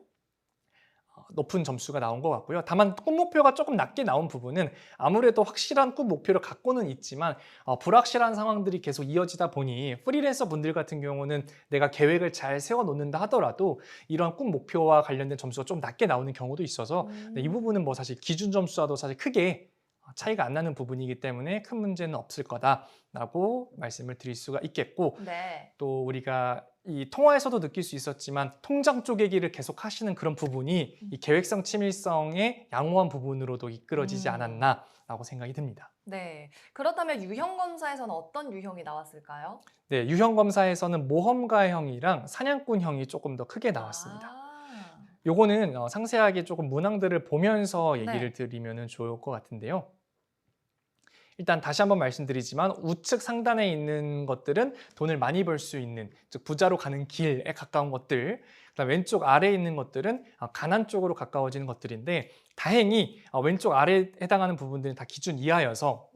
[SPEAKER 2] 높은 점수가 나온 것 같고요. 다만 꿈 목표가 조금 낮게 나온 부분은 아무래도 확실한 꿈 목표를 갖고는 있지만 불확실한 상황들이 계속 이어지다 보니 프리랜서 분들 같은 경우는 내가 계획을 잘 세워놓는다 하더라도 이런 꿈 목표와 관련된 점수가 좀 낮게 나오는 경우도 있어서 이 부분은 뭐 사실 기준 점수와도 사실 크게 차이가 안 나는 부분이기 때문에 큰 문제는 없을 거다라고 말씀을 드릴 수가 있겠고
[SPEAKER 1] 네.
[SPEAKER 2] 또 우리가 이 통화에서도 느낄 수 있었지만 통장 쪼개기를 계속 하시는 그런 부분이 이 계획성 치밀성의 양호한 부분으로도 이끌어지지 않았나라고 생각이 듭니다.
[SPEAKER 1] 네. 그렇다면 유형 검사에서는 어떤 유형이 나왔을까요?
[SPEAKER 2] 네, 유형 검사에서는 모험가형이랑 사냥꾼형이 조금 더 크게 나왔습니다.
[SPEAKER 1] 아.
[SPEAKER 2] 요거는 상세하게 조금 문항들을 보면서 얘기를
[SPEAKER 1] 네.
[SPEAKER 2] 드리면 좋을 것 같은데요. 일단 다시 한번 말씀드리지만 우측 상단에 있는 것들은 돈을 많이 벌 수 있는, 즉 부자로 가는 길에 가까운 것들, 그다음 왼쪽 아래에 있는 것들은 가난 쪽으로 가까워지는 것들인데 다행히 왼쪽 아래에 해당하는 부분들은 다 기준 이하여서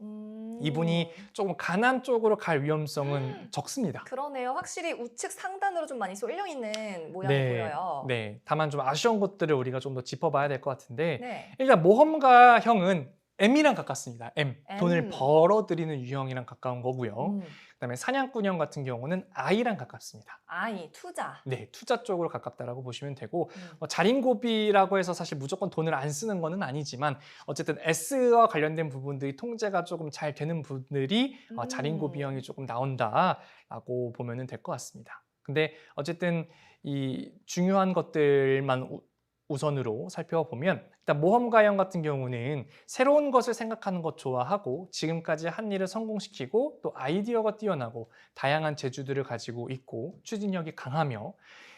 [SPEAKER 2] 이분이 조금 가난 쪽으로 갈 위험성은 적습니다.
[SPEAKER 1] 그러네요. 확실히 우측 상단으로 좀 많이 쏠려 있는 모양이 보여요.
[SPEAKER 2] 네. 다만 좀 아쉬운 것들을 우리가 좀 더 짚어봐야 될 것 같은데
[SPEAKER 1] 네.
[SPEAKER 2] 일단 모험가형은 M이랑 가깝습니다. M.
[SPEAKER 1] M.
[SPEAKER 2] 돈을 벌어들이는 유형이랑 가까운 거고요.
[SPEAKER 1] 음.
[SPEAKER 2] 그다음에 사냥꾼형 같은 경우는 I랑 가깝습니다.
[SPEAKER 1] 아이, 투자.
[SPEAKER 2] 네, 투자 쪽으로 가깝다라고 보시면 되고
[SPEAKER 1] 음.
[SPEAKER 2] 자린고비라고 해서 사실 무조건 돈을 안 쓰는 거는 아니지만 어쨌든 S와 관련된 부분들이 통제가 조금 잘 되는 분들이 자린고비형이 조금 나온다라고 보면 될 것 같습니다. 근데 어쨌든 이 중요한 것들만 우선으로 살펴보면 일단 모험가형 같은 경우는 새로운 것을 생각하는 것 좋아하고 지금까지 한 일을 성공시키고 또 아이디어가 뛰어나고 다양한 재주들을 가지고 있고 추진력이 강하며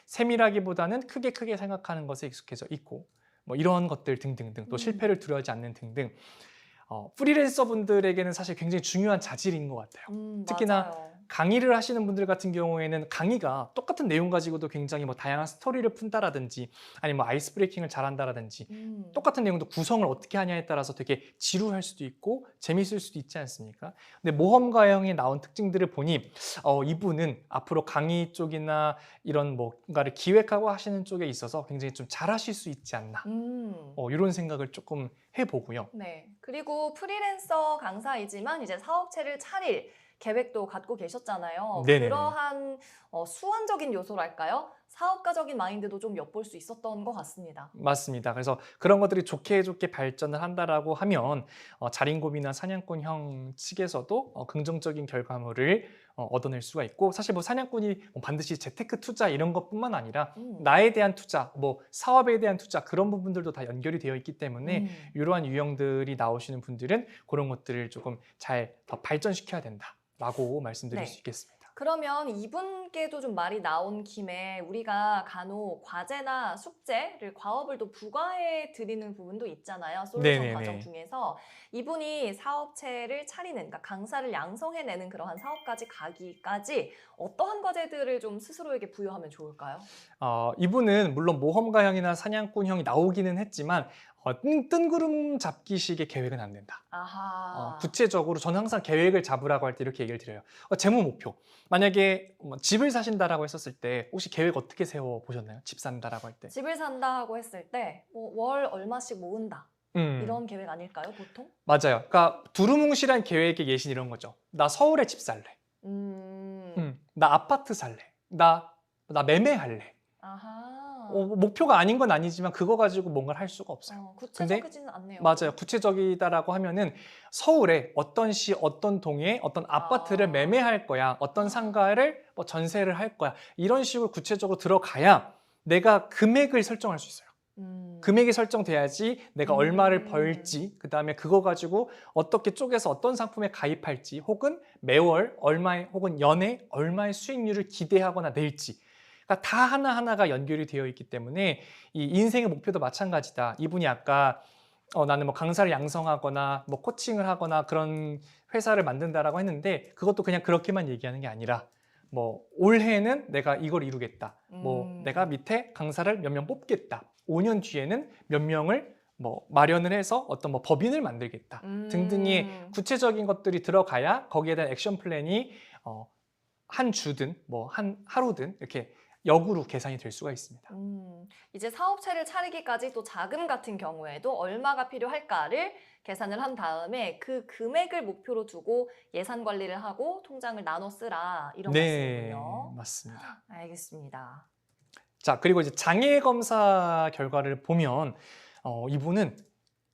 [SPEAKER 2] 세밀하기보다는 크게 생각하는 것에 익숙해져 있고 뭐 이런 것들 등등등 또 실패를 두려워하지 않는 등등 프리랜서 분들에게는 사실 굉장히 중요한 자질인 것 같아요. 특히나
[SPEAKER 1] 맞아요.
[SPEAKER 2] 강의를 하시는 분들 같은 경우에는 강의가 똑같은 내용 가지고도 굉장히 뭐 다양한 스토리를 푼다라든지 아니면 뭐 아이스 브레이킹을 잘한다라든지 똑같은 내용도 구성을 어떻게 하냐에 따라서 되게 지루할 수도 있고 재밌을 수도 있지 않습니까? 근데 모험가형이 나온 특징들을 보니 이분은 앞으로 강의 쪽이나 이런 뭔가를 기획하고 하시는 쪽에 있어서 굉장히 좀 잘하실 수 있지 않나 이런 생각을 조금 해보고요.
[SPEAKER 1] 네. 그리고 프리랜서 강사이지만 이제 사업체를 차릴 계획도 갖고 계셨잖아요.
[SPEAKER 2] 네네네.
[SPEAKER 1] 그러한 수완적인 요소랄까요? 사업가적인 마인드도 좀 엿볼 수 있었던 것 같습니다.
[SPEAKER 2] 맞습니다. 그래서 그런 것들이 좋게 발전을 한다라고 하면 자린고비나 사냥꾼형 측에서도 긍정적인 결과물을 얻어낼 수가 있고 사실 뭐 사냥꾼이 반드시 재테크 투자 이런 것뿐만 아니라 나에 대한 투자, 뭐 사업에 대한 투자 그런 부분들도 다 연결이 되어 있기 때문에 이러한 유형들이 나오시는 분들은 그런 것들을 조금 잘 더 발전시켜야 된다라고 말씀드릴
[SPEAKER 1] 네.
[SPEAKER 2] 수 있겠습니다.
[SPEAKER 1] 그러면 이분께도 좀 말이 나온 김에 우리가 간혹 과제나 숙제를 과업을 또 부과해 드리는 부분도 있잖아요. 솔루션
[SPEAKER 2] 네네네.
[SPEAKER 1] 과정 중에서 이분이 사업체를 차리는, 그러니까 강사를 양성해내는 그러한 사업까지 가기까지 어떠한 과제들을 좀 스스로에게 부여하면 좋을까요?
[SPEAKER 2] 이분은 물론 모험가형이나 사냥꾼형이 나오기는 했지만 뜬구름 잡기식의 계획은 안 된다.
[SPEAKER 1] 아하.
[SPEAKER 2] 구체적으로 저는 항상 계획을 잡으라고 할 때 이렇게 얘기를 드려요. 재무 목표. 만약에 집을 사신다라고 했었을 때 혹시 계획 어떻게 세워보셨나요? 집 산다라고 할 때.
[SPEAKER 1] 집을 산다 하고 했을 때 월 얼마씩 모은다. 이런 계획 아닐까요, 보통?
[SPEAKER 2] 맞아요. 그러니까 두루뭉실한 계획의 예신 이런 거죠. 나 서울에 집 살래. 나 아파트 살래. 나 매매할래.
[SPEAKER 1] 아하.
[SPEAKER 2] 목표가 아닌 건 아니지만 그거 가지고 뭔가를 할 수가 없어요.
[SPEAKER 1] 구체적이지는 않네요.
[SPEAKER 2] 맞아요. 구체적이다라고 하면은 서울에 어떤 시, 어떤 동에 어떤 아파트를 매매할 거야. 어떤 상가를 뭐 전세를 할 거야. 이런 식으로 구체적으로 들어가야 내가 금액을 설정할 수 있어요. 금액이 설정돼야지 내가 얼마를 벌지, 그 다음에 그거 가지고 어떻게 쪼개서 어떤 상품에 가입할지, 혹은 매월 얼마의, 혹은 연에 얼마의 수익률을 기대하거나 낼지. 그러니까 다 하나하나가 연결이 되어 있기 때문에 이 인생의 목표도 마찬가지다. 이분이 아까 나는 뭐 강사를 양성하거나 뭐 코칭을 하거나 그런 회사를 만든다라고 했는데 그것도 그냥 그렇게만 얘기하는 게 아니라 뭐 올해는 내가 이걸 이루겠다. 뭐 내가 밑에 강사를 몇 명 뽑겠다. 5년 뒤에는 몇 명을 뭐 마련을 해서 어떤 뭐 법인을 만들겠다. 등등의 구체적인 것들이 들어가야 거기에 대한 액션 플랜이 한 주든 뭐 한 하루든 이렇게 역으로 계산이 될 수가 있습니다.
[SPEAKER 1] 이제 사업체를 차리기까지 또 자금 같은 경우에도 얼마가 필요할까를 계산을 한 다음에 그 금액을 목표로 두고 예산 관리를 하고 통장을 나눠 쓰라 이런 말씀이군요.
[SPEAKER 2] 네, 맞습니다.
[SPEAKER 1] 알겠습니다.
[SPEAKER 2] 자, 그리고 이제 장애 검사 결과를 보면 이분은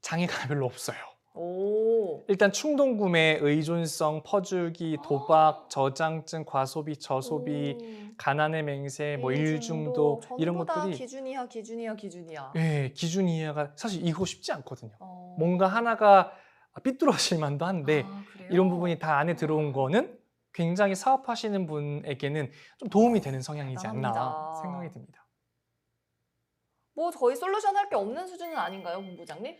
[SPEAKER 2] 장애가 별로 없어요.
[SPEAKER 1] 오.
[SPEAKER 2] 일단 충동구매, 의존성, 퍼주기, 도박, 저장증, 과소비, 저소비,
[SPEAKER 1] 오.
[SPEAKER 2] 가난의 맹세, 뭐
[SPEAKER 1] 일중독,
[SPEAKER 2] 일중독 이런
[SPEAKER 1] 전부 다
[SPEAKER 2] 것들이
[SPEAKER 1] 기준이야, 기준이야, 기준이야.
[SPEAKER 2] 예, 기준 이해가 사실 이거 쉽지 않거든요.
[SPEAKER 1] 어.
[SPEAKER 2] 뭔가 하나가 삐뚤어질 만도 한데
[SPEAKER 1] 아, 그래요?
[SPEAKER 2] 이런 부분이 다 안에 들어온 거는 굉장히 사업하시는 분에게는 좀 도움이 되는 성향이지 않나
[SPEAKER 1] 대단합니다.
[SPEAKER 2] 생각이 듭니다.
[SPEAKER 1] 뭐 저희 솔루션 할 게 없는 수준은 아닌가요, 본부장님?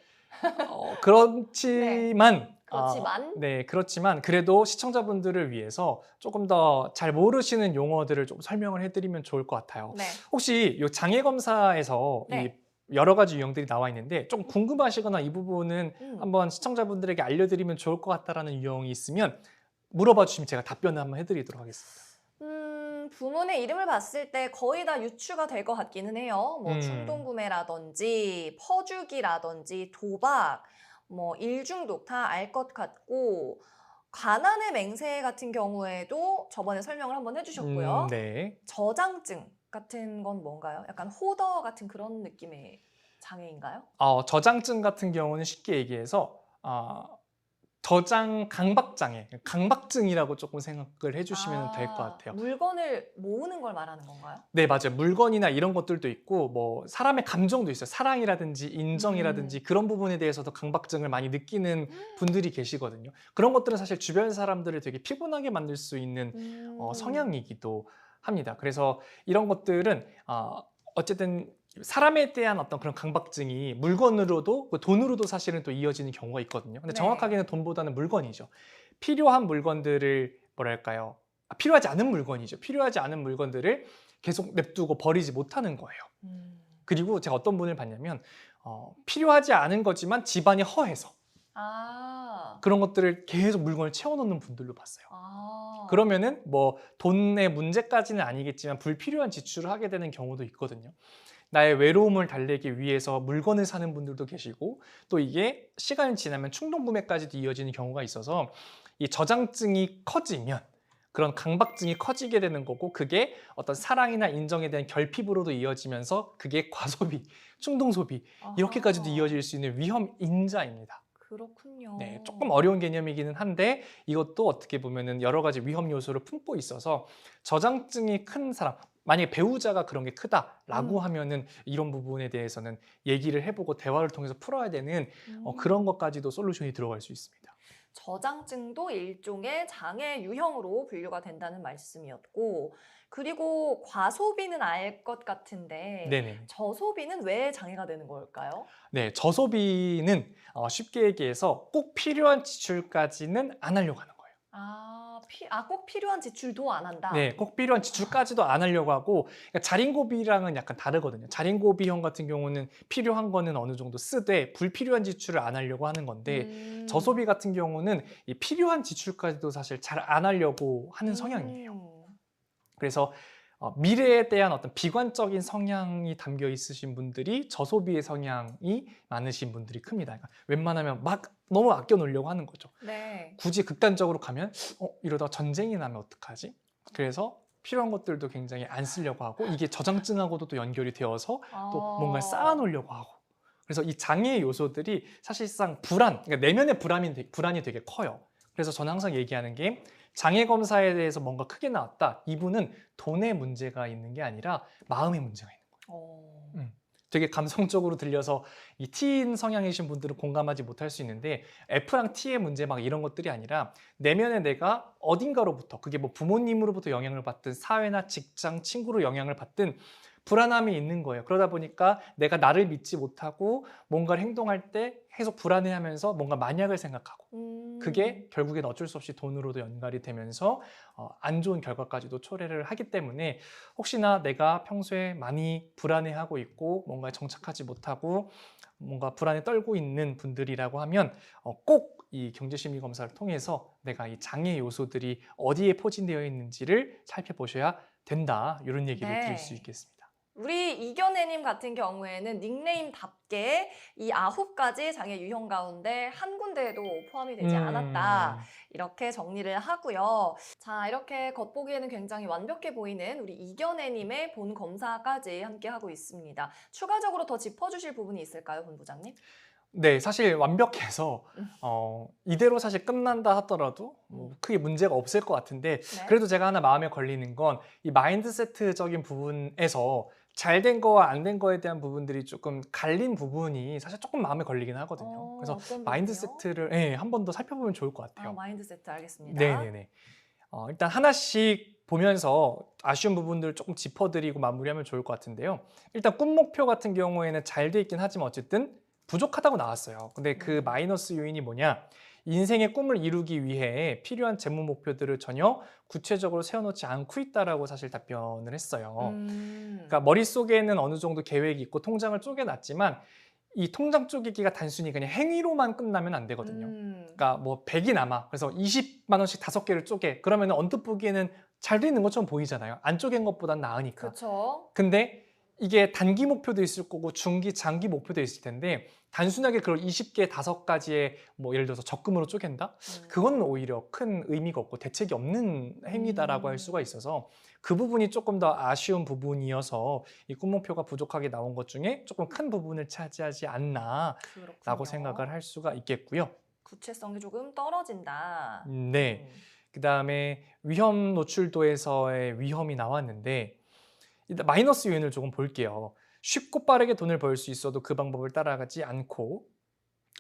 [SPEAKER 2] 그렇지만
[SPEAKER 1] 그렇지만
[SPEAKER 2] 네, 그렇지만 그래도 시청자분들을 위해서 조금 더 잘 모르시는 용어들을 좀 설명을 해드리면 좋을 것 같아요.
[SPEAKER 1] 네.
[SPEAKER 2] 혹시 이 장애 검사에서
[SPEAKER 1] 네.
[SPEAKER 2] 이 여러 가지 유형들이 나와 있는데 좀 궁금하시거나 이 부분은
[SPEAKER 1] 음.
[SPEAKER 2] 한번 시청자분들에게 알려드리면 좋을 것 같다라는 유형이 있으면 물어봐 주시면 제가 답변을 한번 해드리도록 하겠습니다.
[SPEAKER 1] 부문의 이름을 봤을 때 거의 다 유추가 될 것 같기는 해요. 뭐
[SPEAKER 2] 음.
[SPEAKER 1] 충동구매라든지 퍼주기라든지 도박, 뭐 일중독 다 알 것 같고 가난의 맹세 같은 경우에도 저번에 설명을 한번 해주셨고요.
[SPEAKER 2] 네.
[SPEAKER 1] 저장증 같은 건 뭔가요? 약간 호더 같은 그런 느낌의 장애인가요?
[SPEAKER 2] 저장증 같은 경우는 쉽게 얘기해서 저장 강박장애, 강박증이라고 조금 생각을 해주시면 될 것 같아요.
[SPEAKER 1] 물건을 모으는 걸 말하는 건가요?
[SPEAKER 2] 네, 맞아요. 물건이나 이런 것들도 있고 뭐 사람의 감정도 있어요. 사랑이라든지 인정이라든지 그런 부분에 대해서도 강박증을 많이 느끼는 분들이 계시거든요. 그런 것들은 사실 주변 사람들을 되게 피곤하게 만들 수 있는 성향이기도 합니다. 그래서 이런 것들은 어쨌든 사람에 대한 어떤 그런 강박증이 물건으로도 돈으로도 사실은 또 이어지는 경우가 있거든요. 근데
[SPEAKER 1] 네.
[SPEAKER 2] 정확하게는 돈보다는 물건이죠. 필요한 물건들을 뭐랄까요? 필요하지 않은 물건이죠. 필요하지 않은 물건들을 계속 냅두고 버리지 못하는 거예요. 그리고 제가 어떤 분을 봤냐면 필요하지 않은 거지만 집안이 허해서 그런 것들을 계속 물건을 채워놓는 분들도 봤어요. 그러면은 뭐 돈의 문제까지는 아니겠지만 불필요한 지출을 하게 되는 경우도 있거든요. 나의 외로움을 달래기 위해서 물건을 사는 분들도 계시고 또 이게 시간이 지나면 충동 구매까지도 이어지는 경우가 있어서 이 저장증이 커지면 그런 강박증이 커지게 되는 거고 그게 어떤 사랑이나 인정에 대한 결핍으로도 이어지면서 그게 과소비, 충동 소비 이렇게까지도 이어질 수 있는 위험 인자입니다.
[SPEAKER 1] 그렇군요.
[SPEAKER 2] 네, 조금 어려운 개념이기는 한데 이것도 어떻게 보면은 여러 가지 위험 요소를 품고 있어서 저장증이 큰 사람, 만약에 배우자가 그런 게 크다라고 하면은 이런 부분에 대해서는 얘기를 해보고 대화를 통해서 풀어야 되는 그런 것까지도 솔루션이 들어갈 수 있습니다.
[SPEAKER 1] 저장증도 일종의 장애 유형으로 분류가 된다는 말씀이었고 그리고 과소비는 알 것 같은데
[SPEAKER 2] 네네.
[SPEAKER 1] 저소비는 왜 장애가 되는 걸까요?
[SPEAKER 2] 네, 저소비는 쉽게 얘기해서 꼭 필요한 지출까지는 안 하려고 하는 거예요.
[SPEAKER 1] 꼭 필요한 지출도 안 한다.
[SPEAKER 2] 네, 꼭 필요한 지출까지도 안 하려고 하고 그러니까 자린고비랑은 약간 다르거든요. 자린고비형 같은 경우는 필요한 거는 어느 정도 쓰되 불필요한 지출을 안 하려고 하는 건데 저소비 같은 경우는 이 필요한 지출까지도 사실 잘 안 하려고 하는 성향이에요. 그래서 미래에 대한 어떤 비관적인 성향이 담겨 있으신 분들이 저소비의 성향이 많으신 분들이 큽니다. 그러니까 웬만하면 막 너무 아껴 놓으려고 하는 거죠.
[SPEAKER 1] 네.
[SPEAKER 2] 굳이 극단적으로 가면 이러다 전쟁이 나면 어떡하지? 그래서 필요한 것들도 굉장히 안 쓰려고 하고 이게 저장증하고도 또 연결이 되어서 또 뭔가 쌓아 놓으려고 하고 그래서 이 장애 요소들이 사실상 그러니까 내면의 불안이 되게 커요. 그래서 저는 항상 얘기하는 게 장애 검사에 대해서 뭔가 크게 나왔다. 이분은 돈의 문제가 있는 게 아니라 마음의 문제가 있는 거예요. 되게 감성적으로 들려서 이 T인 성향이신 분들은 공감하지 못할 수 있는데 F랑 T의 문제 막 이런 것들이 아니라 내면에 내가 어딘가로부터 그게 뭐 부모님으로부터 영향을 받든 사회나 직장, 친구로 영향을 받든 불안함이 있는 거예요. 그러다 보니까 내가 나를 믿지 못하고 뭔가를 행동할 때 계속 불안해하면서 뭔가 만약을 생각하고 그게 결국엔 어쩔 수 없이 돈으로도 연결이 되면서 안 좋은 결과까지도 초래를 하기 때문에 혹시나 내가 평소에 많이 불안해하고 있고 뭔가 정착하지 못하고 뭔가 불안에 떨고 있는 분들이라고 하면 꼭 이 경제심리 검사를 통해서 내가 이 장애 요소들이 어디에 포진되어 있는지를 살펴보셔야 된다. 이런 얘기를 드릴 수 있겠습니다.
[SPEAKER 1] 우리 이견혜님 같은 경우에는 닉네임답게 이 9가지 장애 유형 가운데 한 군데에도 포함이 되지 않았다. 이렇게 정리를 하고요. 자, 이렇게 겉보기에는 굉장히 완벽해 보이는 우리 이견혜님의 본 검사까지 함께 하고 있습니다. 추가적으로 더 짚어주실 부분이 있을까요, 본부장님?
[SPEAKER 2] 네, 사실 완벽해서 이대로 사실 끝난다 하더라도 뭐 크게 문제가 없을 것 같은데
[SPEAKER 1] 네.
[SPEAKER 2] 그래도 제가 하나 마음에 걸리는 건 이 마인드세트적인 부분에서 잘 된 거와 안 된 거에 대한 부분들이 조금 갈린 부분이 사실 조금 마음에 걸리긴 하거든요. 그래서
[SPEAKER 1] 어떤 부분이요?
[SPEAKER 2] 마인드세트를 예, 한 번 더 살펴보면 좋을 것
[SPEAKER 1] 아,
[SPEAKER 2] 같아요.
[SPEAKER 1] 마인드세트 알겠습니다.
[SPEAKER 2] 네네네. 일단 하나씩 보면서 아쉬운 부분들을 조금 짚어드리고 마무리하면 좋을 것 같은데요. 일단 꿈 목표 같은 경우에는 잘 돼 있긴 하지만 어쨌든 부족하다고 나왔어요. 근데 그 마이너스 요인이 뭐냐? 인생의 꿈을 이루기 위해 필요한 재무 목표들을 전혀 구체적으로 세워놓지 않고 있다라고 사실 답변을 했어요. 그러니까 머릿속에는 어느 정도 계획이 있고 통장을 쪼개놨지만 이 통장 쪼개기가 단순히 그냥 행위로만 끝나면 안 되거든요. 그러니까 뭐 100이 남아. 그래서 20만 원씩 5개를 쪼개. 그러면 언뜻 보기에는 잘 돼 있는 것처럼 보이잖아요. 안 쪼갠 것보단 나으니까.
[SPEAKER 1] 그렇죠.
[SPEAKER 2] 근데 이게 단기 목표도 있을 거고 중기, 장기 목표도 있을 텐데 단순하게 그걸 20개, 5가지의 뭐 예를 들어서 적금으로 쪼갠다? 그건 오히려 큰 의미가 없고 대책이 없는 행위다라고 할 수가 있어서 그 부분이 조금 더 아쉬운 부분이어서 이 꿈 목표가 부족하게 나온 것 중에 조금 큰 부분을 차지하지 않나라고
[SPEAKER 1] 그렇군요.
[SPEAKER 2] 생각을 할 수가 있겠고요.
[SPEAKER 1] 구체성이 조금 떨어진다.
[SPEAKER 2] 네. 그 다음에 위험 노출도에서의 위험이 나왔는데 일단 마이너스 요인을 조금 볼게요. 쉽고 빠르게 돈을 벌 수 있어도 그 방법을 따라가지 않고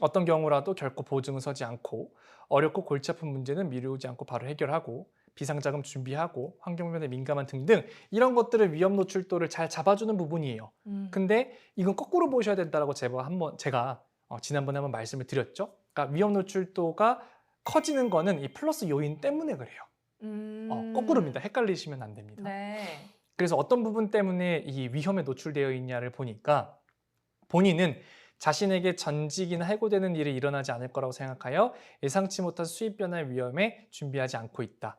[SPEAKER 2] 어떤 경우라도 결코 보증은 서지 않고 어렵고 골치 아픈 문제는 미루지 않고 바로 해결하고 비상자금 준비하고 환경변화에 민감한 등등 이런 것들을 위험 노출도를 잘 잡아주는 부분이에요. 근데 이건 거꾸로 보셔야 된다고 제가 지난번에 한번 말씀을 드렸죠. 그러니까 위험 노출도가 커지는 거는 이 플러스 요인 때문에 그래요. 거꾸로입니다. 헷갈리시면 안 됩니다.
[SPEAKER 1] 네.
[SPEAKER 2] 그래서 어떤 부분 때문에 이 위험에 노출되어 있냐를 보니까 본인은 자신에게 전직이나 해고되는 일이 일어나지 않을 거라고 생각하여 예상치 못한 수입 변화의 위험에 준비하지 않고 있다.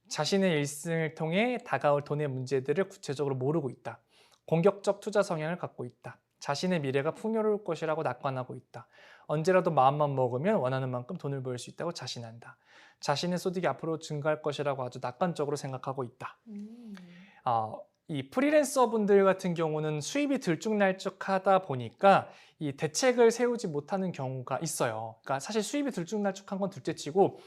[SPEAKER 2] 자신의 일생을 통해 다가올 돈의 문제들을 구체적으로 모르고 있다. 공격적 투자 성향을 갖고 있다. 자신의 미래가 풍요로울 것이라고 낙관하고 있다. 언제라도 마음만 먹으면 원하는 만큼 돈을 벌 수 있다고 자신한다. 자신의 소득이 앞으로 증가할 것이라고 아주 낙관적으로 생각하고 있다. 이 프리랜서 분들 같은 경우는 수입이 들쭉날쭉하다 보니까 이 대책을 세우지 못하는 경우가 있어요. 그러니까 사실 수입이 들쭉날쭉한 건 둘째치고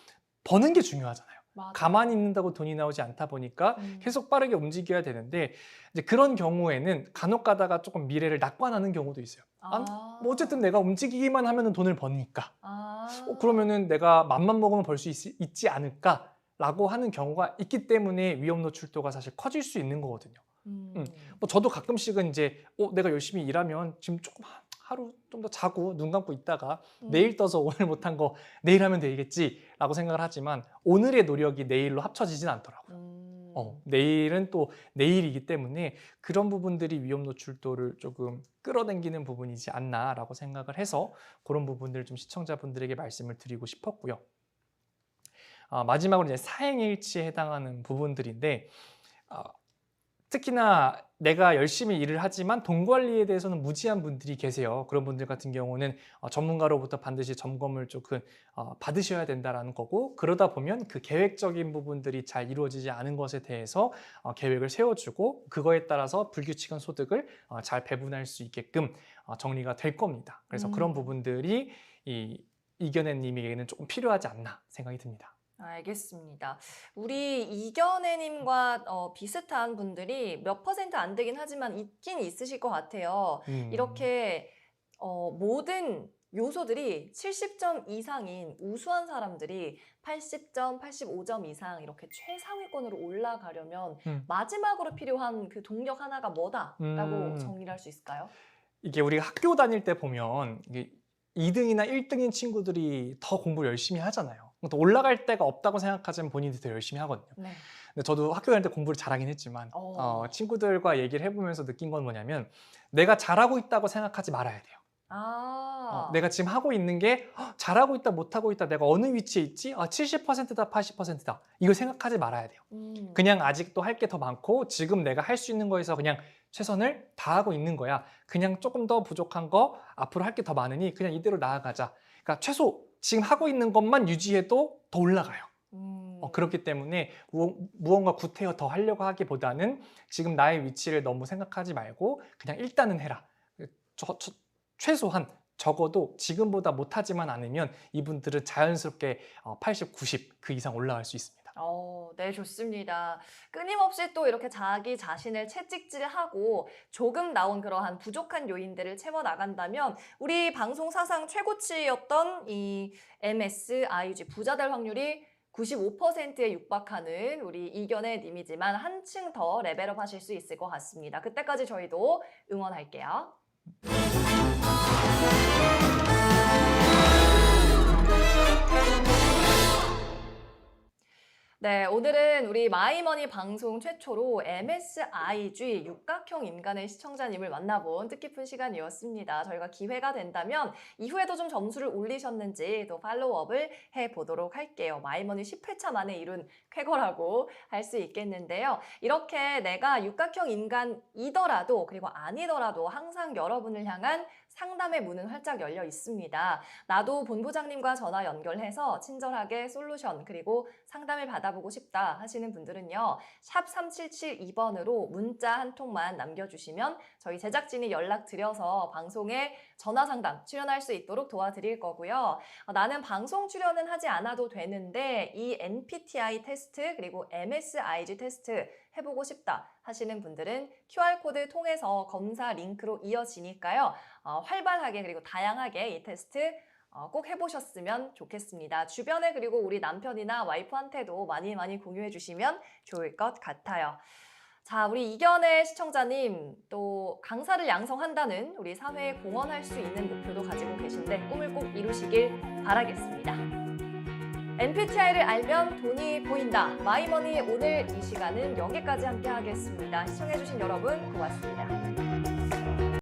[SPEAKER 2] 버는 게 중요하잖아요.
[SPEAKER 1] 맞아요.
[SPEAKER 2] 가만히 있는다고 돈이 나오지 않다 보니까 계속 빠르게 움직여야 되는데 이제 그런 경우에는 간혹 가다가 조금 미래를 낙관하는 경우도 있어요. 뭐 어쨌든 내가 움직이기만 하면 돈을 버니까 그러면은 내가 맘만 먹으면 벌 수 있지 않을까라고 하는 경우가 있기 때문에 위험 노출도가 사실 커질 수 있는 거거든요. 뭐 저도 가끔씩은 이제 내가 열심히 일하면 지금 조금 하루 좀 더 자고 눈 감고 있다가 내일 떠서 오늘 못한 거 내일 하면 되겠지라고 생각을 하지만 오늘의 노력이 내일로 합쳐지진 않더라고요. 내일은 또 내일이기 때문에 그런 부분들이 위험 노출도를 조금 끌어당기는 부분이지 않나라고 생각을 해서 그런 부분들을 좀 시청자분들에게 말씀을 드리고 싶었고요. 마지막으로 이제 사행일치에 해당하는 부분들인데 특히나 내가 열심히 일을 하지만 돈 관리에 대해서는 무지한 분들이 계세요. 그런 분들 같은 경우는 전문가로부터 반드시 점검을 조금 받으셔야 된다는 거고 그러다 보면 그 계획적인 부분들이 잘 이루어지지 않은 것에 대해서 계획을 세워주고 그거에 따라서 불규칙한 소득을 잘 배분할 수 있게끔 정리가 될 겁니다. 그래서 그런 부분들이 이겨내님에게는 조금 필요하지 않나 생각이 듭니다.
[SPEAKER 1] 알겠습니다. 우리 이견혜님과 비슷한 분들이 몇 퍼센트 안 되긴 하지만 있긴 있으실 것 같아요. 이렇게 모든 요소들이 70점 이상인 우수한 사람들이 80점, 85점 이상 이렇게 최상위권으로 올라가려면 마지막으로 필요한 그 동력 하나가 뭐다라고 정리를 할 수 있을까요?
[SPEAKER 2] 이게 우리가 학교 다닐 때 보면 이게 2등이나 1등인 친구들이 더 공부를 열심히 하잖아요. 또 올라갈 데가 없다고 생각하지만 본인들이 더 열심히 하거든요.
[SPEAKER 1] 네.
[SPEAKER 2] 근데 저도 학교 다닐 때 공부를 잘하긴 했지만 친구들과 얘기를 해보면서 느낀 건 뭐냐면 내가 잘하고 있다고 생각하지 말아야 돼요. 내가 지금 하고 있는 게 잘하고 있다 못하고 있다 내가 어느 위치에 있지? 70%다 80%다 이걸 생각하지 말아야 돼요. 그냥 아직도 할 게 더 많고 지금 내가 할 수 있는 거에서 그냥 최선을 다하고 있는 거야. 그냥 조금 더 부족한 거 앞으로 할 게 더 많으니 그냥 이대로 나아가자. 그러니까 최소 지금 하고 있는 것만 유지해도 더 올라가요. 그렇기 때문에 무언가 구태여 더 하려고 하기보다는 지금 나의 위치를 너무 생각하지 말고 그냥 일단은 해라. 최소한 적어도 지금보다 못하지만 않으면 이분들은 자연스럽게 80, 90 그 이상 올라갈 수 있습니다.
[SPEAKER 1] 네, 좋습니다. 끊임없이 또 이렇게 자기 자신을 채찍질하고 조금 나온 그러한 부족한 요인들을 채워 나간다면 우리 방송 사상 최고치였던 이 MSIG 부자 될 확률이 95%에 육박하는 우리 이견의 님이지만 한층 더 레벨업 하실 수 있을 것 같습니다. 그때까지 저희도 응원할게요. 네, 오늘은 우리 마이머니 방송 최초로 MSIG 육각형 인간의 시청자님을 만나본 뜻깊은 시간이었습니다. 저희가 기회가 된다면 이후에도 좀 점수를 올리셨는지 또 팔로우업을 해보도록 할게요. 마이머니 10회차 만에 이룬 쾌거라고 할 수 있겠는데요. 이렇게 내가 육각형 인간이더라도 그리고 아니더라도 항상 여러분을 향한 상담의 문은 활짝 열려 있습니다. 나도 본부장님과 전화 연결해서 친절하게 솔루션 그리고 상담을 받아보고 싶다 하시는 분들은요. 샵 3772번으로 문자 한 통만 남겨주시면 저희 제작진이 연락드려서 방송에 전화 상담 출연할 수 있도록 도와드릴 거고요. 나는 방송 출연은 하지 않아도 되는데 이 MBTI 테스트 그리고 MSIG 테스트 해보고 싶다 하시는 분들은 QR코드 통해서 검사 링크로 이어지니까요. 활발하게 그리고 다양하게 이 테스트 꼭 해보셨으면 좋겠습니다. 주변에 그리고 우리 남편이나 와이프한테도 많이 공유해 주시면 좋을 것 같아요. 자, 우리 이견의 시청자님 또 강사를 양성한다는 우리 사회에 공헌할 수 있는 목표도 가지고 계신데 꿈을 꼭 이루시길 바라겠습니다. MBTI를 알면 돈이 보인다. 마이머니 오늘 이 시간은 여기까지 함께 하겠습니다. 시청해주신 여러분 고맙습니다.